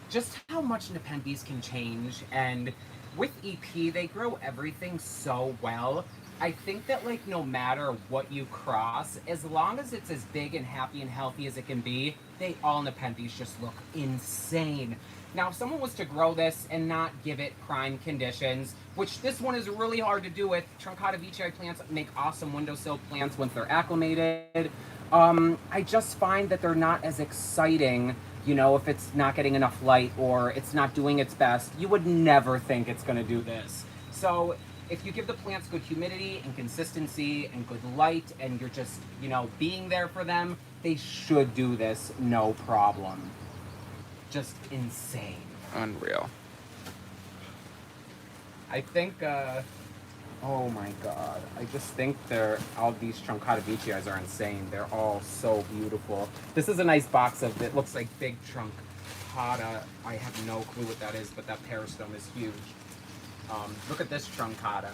just how much Nepenthes can change, and with EP, they grow everything so well. I think that no matter what you cross, as long as it's as big and happy and healthy as it can be, they all Nepenthes just look insane. Now, if someone was to grow this and not give it prime conditions, which this one is really hard to do with, Truncata beechii plants make awesome windowsill plants once they're acclimated. I just find that they're not as exciting, if it's not getting enough light or it's not doing its best. You would never think it's going to do this. So if you give the plants good humidity and consistency and good light and you're just, being there for them, they should do this no problem. Just insane. Unreal. I think, oh my god. I just think all these Truncata beechii are insane. They're all so beautiful. This is a nice box of, it looks like big Truncata. I have no clue what that is, but that peristome is huge. Look at this Truncata.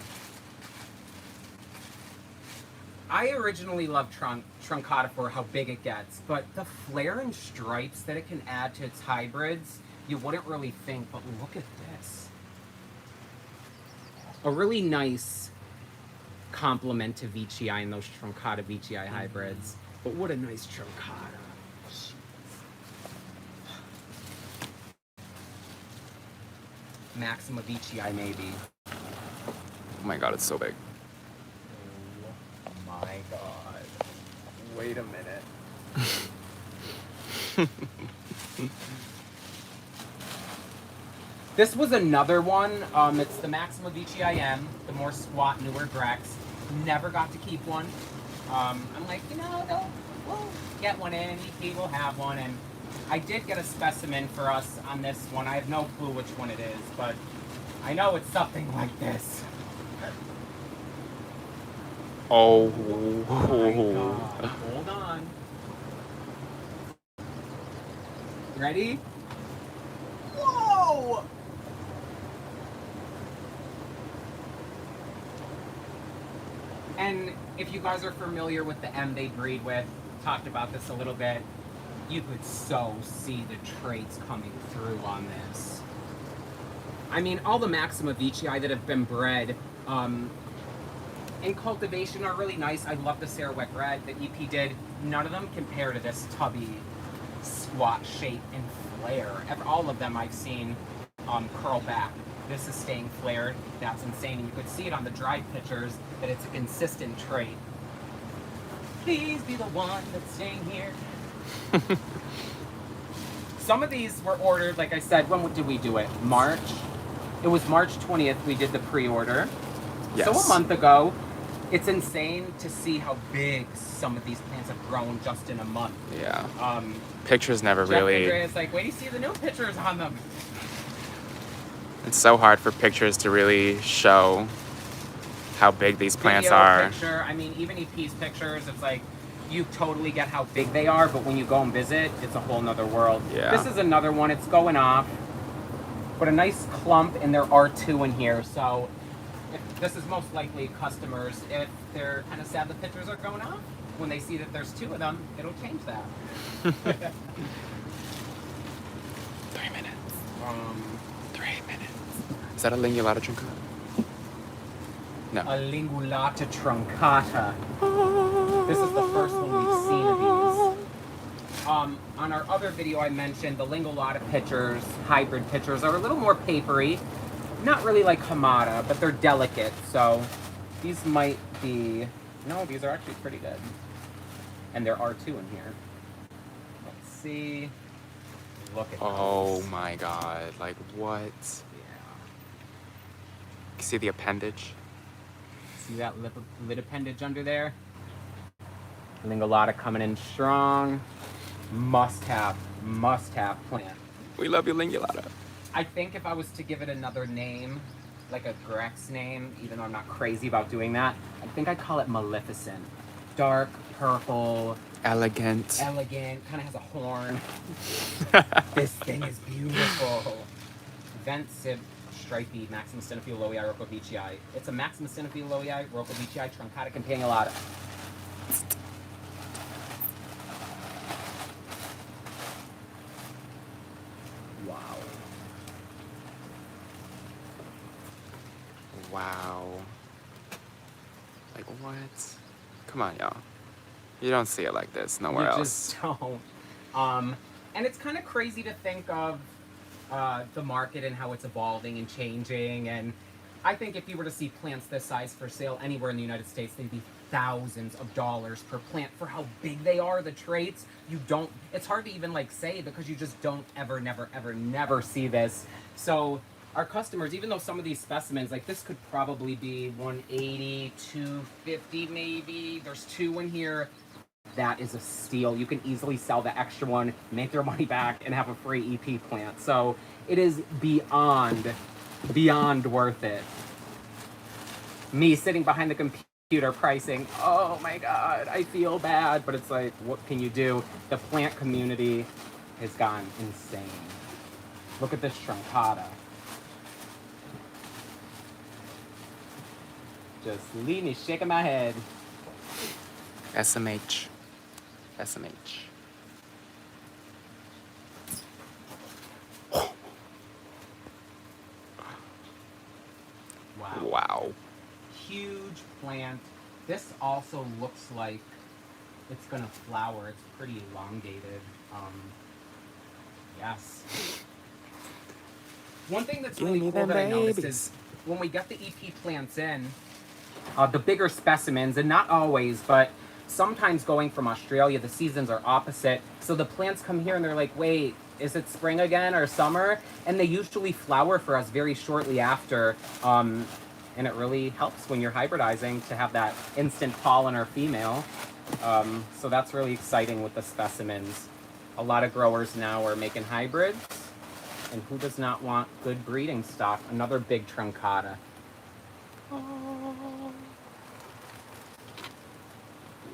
I originally loved Truncata for how big it gets, but the flare and stripes that it can add to its hybrids, you wouldn't really think, but look at this. A really nice complement to veitchii in those Truncata beechii hybrids, but what a nice Truncata. Jeez. Maxima beechii maybe. my god, it's so big. Oh my god. Wait a minute. This was another one. It's the Maxima VCIM, the more squat, newer Grex. Never got to keep one. I'm like, we'll get one in. EP will have one, and I did get a specimen for us on this one. I have no clue which one it is, but I know it's something like this. Oh. My God. Hold on. Ready? Whoa! And if you guys are familiar with the M they breed with, talked about this a little bit, you could so see the traits coming through on this. I mean, all the Maxima Vicii that have been bred in cultivation are really nice. I love the Sarawak Red that EP did. None of them compare to this tubby, squat shape and flare. All of them I've seen curl back. This is staying flared. That's insane. And you could see it on the dried pictures that it's a consistent trait. Please be the one that's staying here. Some of these were ordered, like I said, when did we do it? March? It was March 20th we did the pre-order. Yes. So a month ago. It's insane to see how big some of these plants have grown just in a month. Yeah. Pictures never Jeff really... Andrea's like, wait till you see the new pictures on them. It's so hard for pictures to really show how big these plants Video, are. Picture, I mean, even EP's pictures, it's like, you totally get how big they are, but when you go and visit, it's a whole nother world. Yeah. This is another one, it's going off. But a nice clump, and there are two in here, so this is most likely customers, if they're kind of sad the pictures are going off, when they see that there's two of them, it'll change that. 3 minutes. 3 minutes. Is that a Lingulata truncata? No. A Lingulata truncata. This is the first one we've seen of these. On our other video I mentioned, the Lingulata pitchers, hybrid pitchers, are a little more papery. Not really like Hamada, but they're delicate, so these might be... No, these are actually pretty good. And there are two in here. Let's see. Look at Oh those. my god, like what? Yeah. You see the appendage? See that lid appendage under there? Lingulata coming in strong. Must have plant. We love you, Lingulata. I think if I was to give it another name, like a Grex name, even though I'm not crazy about doing that, I think I'd call it Maleficent. Dark, purple, Elegant. kind of has a horn. This thing is beautiful. Vent Sib Stripey Maxima Stenophilolii Rocovicii. It's a Maxima Stenophilolii Rocovicii Truncata Campanulata. Wow. Wow. Like what? Come on, y'all. You don't see it like this nowhere You else. just don't. And it's kind of crazy to think of the market and how it's evolving and changing. And I think if you were to see plants this size for sale anywhere in the United States, they'd be thousands of dollars per plant for how big they are. The traits, you don't, it's hard to even like say because you just don't ever, never see this. So our customers, even though some of these specimens, like this could probably be 180, 250 maybe. There's two in here. That is a steal. You can easily sell the extra one, make your money back, and have a free EP plant. So it is beyond worth it. Me sitting behind the computer pricing, oh my God, I feel bad. But it's like, what can you do? The plant community has gone insane. Look at this truncata. Just leave me shaking my head. SMH. SMH. Wow. Wow. Huge plant. This also looks like it's gonna flower. It's pretty elongated. Yes. One thing that's Give really me cool them that I noticed babies. is when we get the EP plants in, the bigger specimens, and not always, but sometimes going from Australia, the seasons are opposite. So the plants come here and they're like, wait, is it spring again or summer? And they usually flower for us very shortly after. And it really helps when you're hybridizing to have that instant pollen or female. So that's really exciting with the specimens. A lot of growers now are making hybrids. And who does not want good breeding stock? Another big truncata. Oh.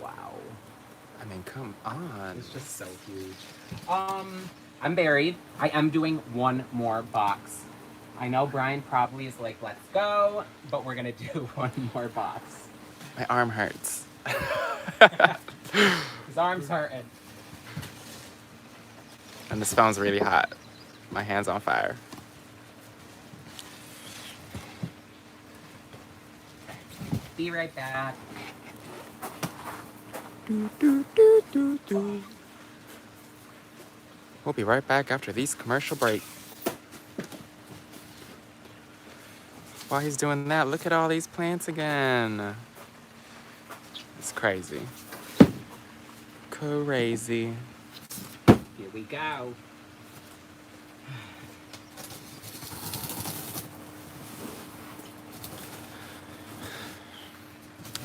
Wow. I mean, come on. It's just so huge. I'm buried. I am doing one more box. I know Brian probably is like, let's go, but we're gonna do one more box. My arm hurts. His arm's hurting. And this phone's really hot. My hand's on fire. Be right back. We'll be right back after these commercial break. While he's doing that, look at all these plants again. It's crazy. Crazy. Here we go.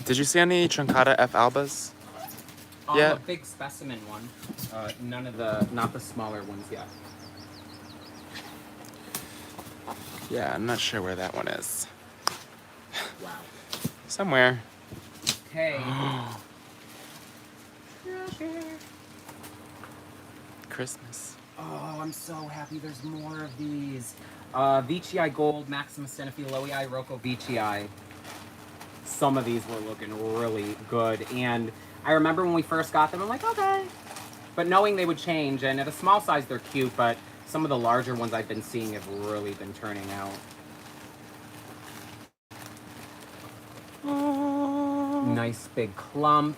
Did you see any Truncata F. albas? Yeah. A big specimen one. Not the smaller ones yet. Yeah, I'm not sure where that one is. Wow. Somewhere. Okay. Christmas. Oh, I'm so happy there's more of these. Veitchii Gold, Maximus Stenophylloi, Rocco Veitchii. Some of these were looking really good. And I remember when we first got them, I'm like, okay. But knowing they would change, and at a small size, they're cute, but some of the larger ones I've been seeing have really been turning out. Oh. Nice big clump.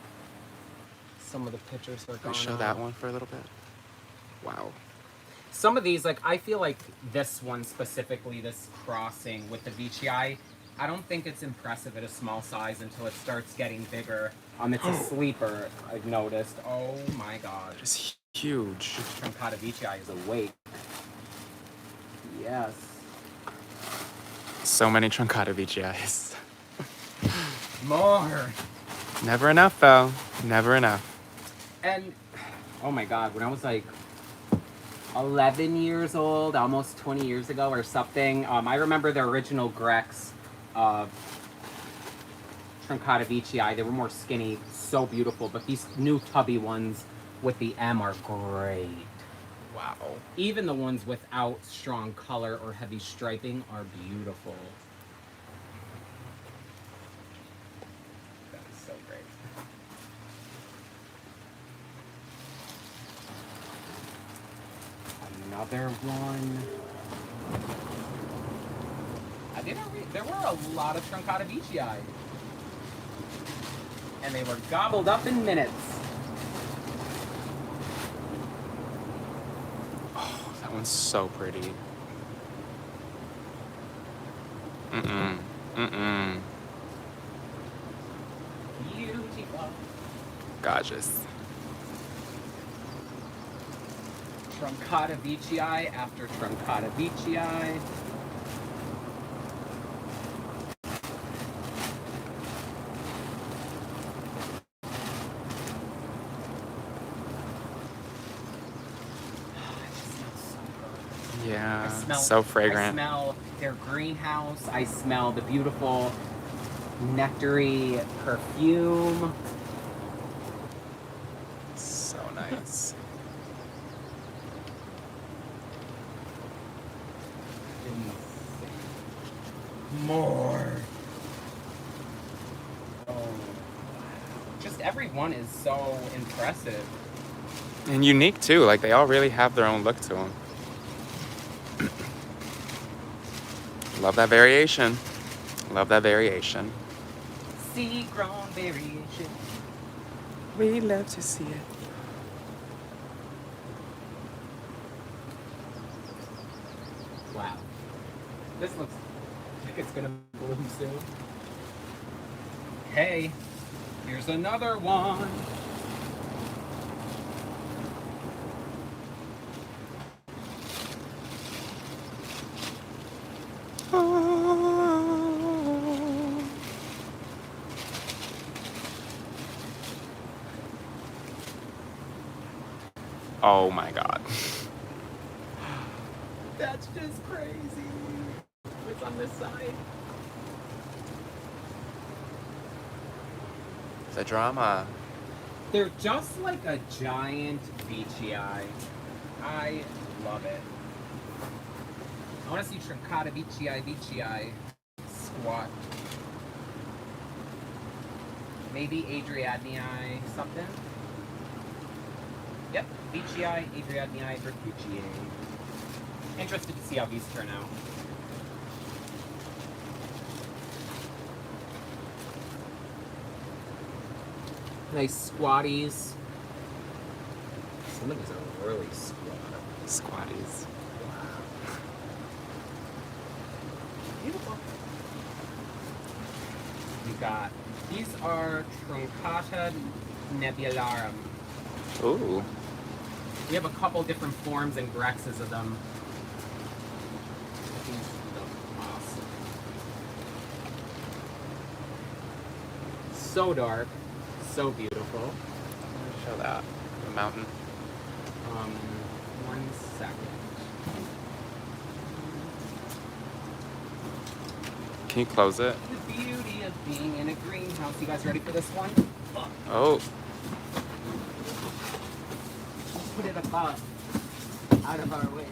Some of the pictures are gone. Show that one for a little bit. Wow. Some of these, like, I feel like this one specifically, this crossing with the Veitchii, I don't think it's impressive at a small size until it starts getting bigger. It's a sleeper, I've noticed. Oh my god. It's huge. This Truncata Veitchii is awake. Yes. So many Truncata Veitchiis. More. Never enough, though. Never enough. And, oh my god, when I was like 11 years old, almost 20 years ago or something, I remember the original Grex Truncata Veitchii. They were more skinny, so beautiful, but these new tubby ones with the M are great. Wow. Even the ones without strong color or heavy striping are beautiful. That is so great. Another one. I didn't read. There were a lot of Truncata Veitchii. And they were gobbled up in minutes. Oh, that one's so pretty. Mm-mm. Mm-mm. Beautiful. Gorgeous. Truncata Veitchii after Truncata Veitchii. Yeah, so fragrant. I smell their greenhouse. I smell the beautiful nectary perfume. So nice. More. Oh, just every one is so impressive. And unique too, like they all really have their own look to them. Love that variation. Love that variation. Seed-grown variation. We love to see it. Wow. This looks it's gonna bloom soon. Hey, here's another one. Oh my God. That's just crazy. What's on this side? The drama. They're just like a giant beachy eye. I love it. I want to see Trincata beachy eye squat. Maybe Adriadnii something. Yep, beachy eye, Adriadnii, Bercucci. Interested to see how these turn out. Nice squatties. Some of these are really squat. Squatties. Wow. Beautiful. You got, these are Truncata nebularum. Ooh. We have a couple different forms and grexes of them. These look awesome. So dark, so beautiful. Show that. The mountain. 1 second. Can you close it? The beauty of being in a greenhouse. You guys ready for this one? Oh. Put it above, out of our way.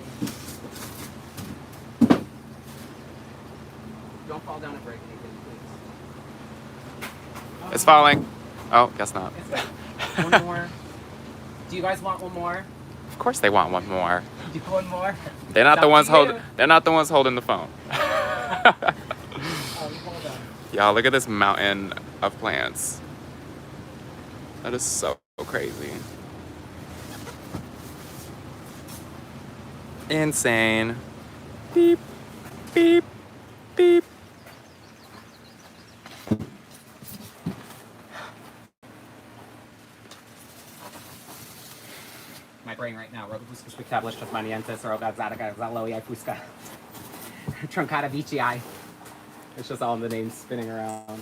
Don't fall down and break anything, please. It's falling. Oh, guess not. It's fine. One more. Do you guys want one more? Of course they want one more. Do one more? They're not It's the up ones to you. holding. They're not the ones holding the phone. Oh, hold on. Y'all, look at this mountain of plants. That is so crazy. Insane. Beep, beep, beep. My brain right now. Robuscus spectabulis tasmaniensis or Exotica Zaloi fusca. Truncata beachy. It's just all the names spinning around.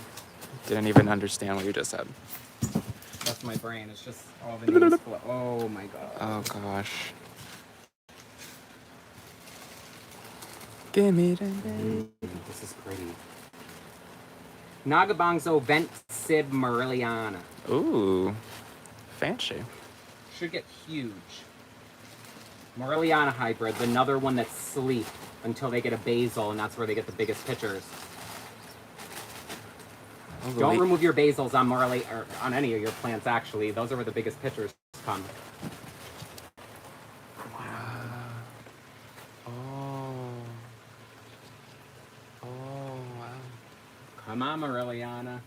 Didn't even understand what you just said. That's my brain. It's just all the names. Oh my god. Oh gosh. Give me the This is pretty. Nagabongso vent sib Marilliana. Ooh, fancy. Should get huge. Marilliana hybrids, another one that's sleep until they get a basil, and that's where they get the biggest pictures. Don't remove your basils on or on any of your plants, actually. Those are where the biggest pictures come. Wow. Come on, Marilliana.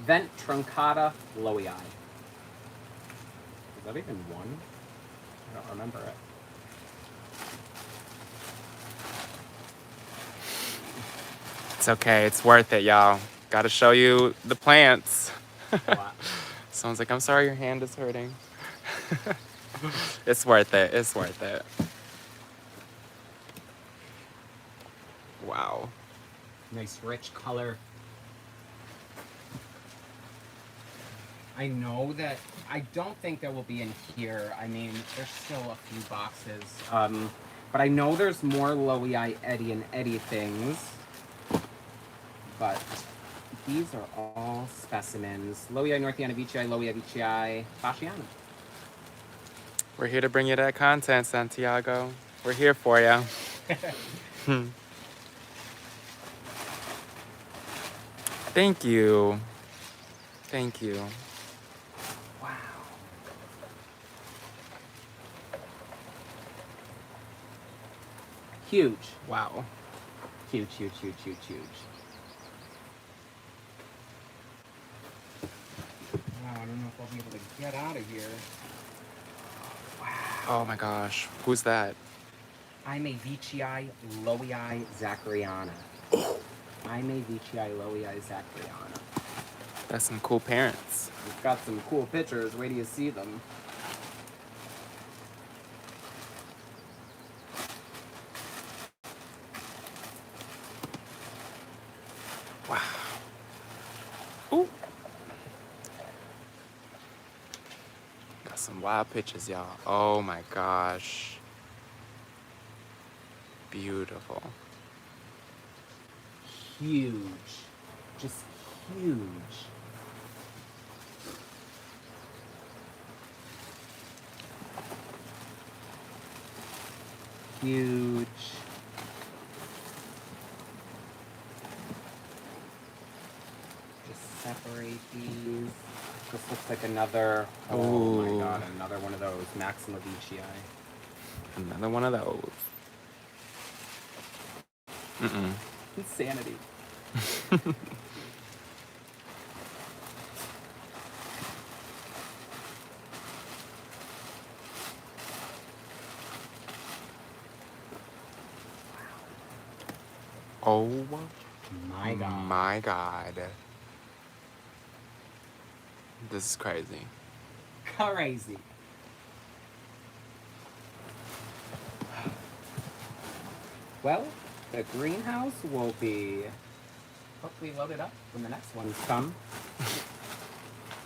Vent Truncata Loei. Is that even one? I don't remember it. It's okay. It's worth it, y'all. Got to show you the plants. What? Someone's like, I'm sorry your hand is hurting. It's worth it. It's worth it. Wow. Nice rich color. I know that, I don't think there will be in here. I mean, there's still a few boxes. But I know there's more Loei Eddie and Eddie things. But these are all specimens. Loei Northiana Vici, Loei Vici, Fasciana. We're here to bring you that content, Santiago. We're here for you. Thank you. Thank you. Wow. Huge. Wow. Huge, huge, huge, huge, huge. Wow, I don't know if I'll be able to get out of here. Oh my gosh. Who's that? I'm a Veitchii Lowii Zachariana. I'm a Veitchii Lowii Zachariana. That's some cool parents. We've got some cool pictures. Wait till you see them. Wow. Ooh. Got some wild pictures, y'all. Oh my gosh. Beautiful. Huge. Just huge. Huge. Just separate these. This looks like another, oh my god, another one of those Maxima Veitchii. Another one of those. Insanity. Oh My god. my god. This is crazy. Crazy. Well, the greenhouse will be hopefully loaded up when the next ones come.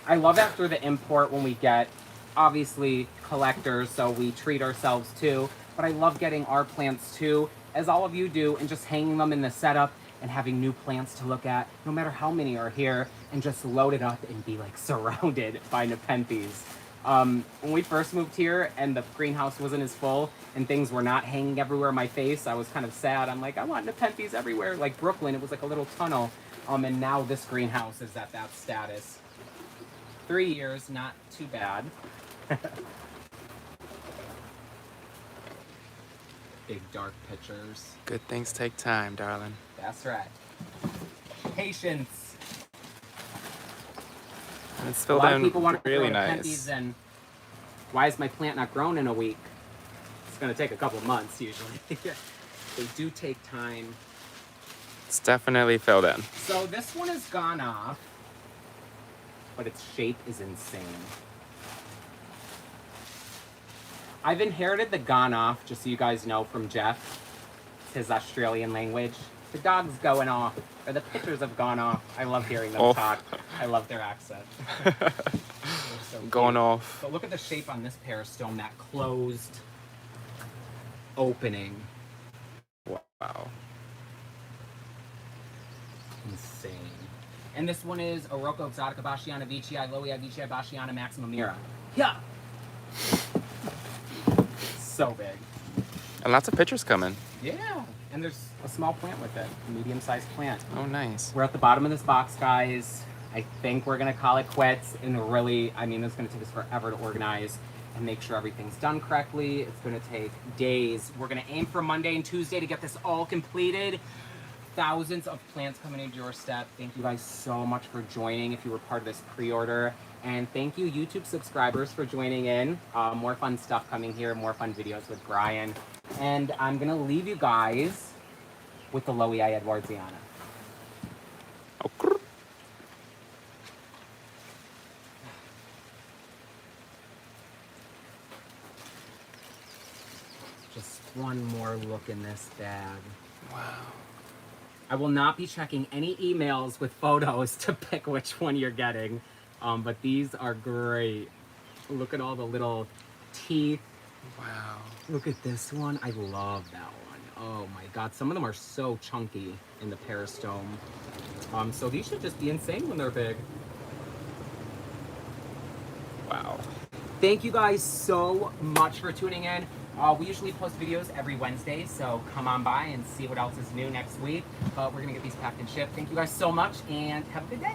I love after the import when we get, obviously, collectors, so we treat ourselves too. But I love getting our plants too, as all of you do, and just hanging them in the setup and having new plants to look at, no matter how many are here, and just load it up and be like surrounded by Nepenthes. When we first moved here and the greenhouse wasn't as full and things were not hanging everywhere in my face, I was kind of sad. I'm like, I want Nepenthes everywhere. Like Brooklyn, it was like a little tunnel. And now this greenhouse is at that status. 3 years, not too bad. Big dark pictures. Good things take time, darling. That's right. Patience. And it's A filled lot of in people want to really grow nice. Nepenthes, and why is my plant not grown in a week? It's going to take a couple months usually. They do take time. It's definitely filled in. So this one has gone off, but its shape is insane. I've inherited the gone off, just so you guys know, from Jeff. It's his Australian language. The dog's going off, or the pictures have gone off. I love hearing them talk. I love their accent. So Going cute. off. But look at the shape on this peristome, that closed opening. Wow. Insane. And this one is Oroco Exotica Bashiana Veitchii Lowii Veitchii Bashiana Maxima Mira. Yeah! So big. And lots of pictures coming. Yeah. And there's a small plant with it, a medium-sized plant. Oh, nice. We're at the bottom of this box, guys. I think we're gonna call it quits. And really, I mean, it's gonna take us forever to organize and make sure everything's done correctly. It's gonna take days. We're gonna aim for Monday and Tuesday to get this all completed. Thousands of plants coming into your step. Thank you guys so much for joining if you were part of this pre-order. And thank you, YouTube subscribers, for joining in. More fun stuff coming here, more fun videos with Brian. And I'm gonna leave you guys with the Lowii Edwardsiana. Okay. Just one more look in this bag. Wow. I will not be checking any emails with photos to pick which one you're getting, but these are great. Look at all the little teeth. Wow. Look at this one. I love that one. Oh my god, some of them are so chunky in the peristome. So these should just be insane when they're big. Wow. Thank you guys so much for tuning in. We usually post videos every Wednesday, so come on by and see what else is new next week. But we're gonna get these packed and shipped. Thank you guys so much, and have a good day.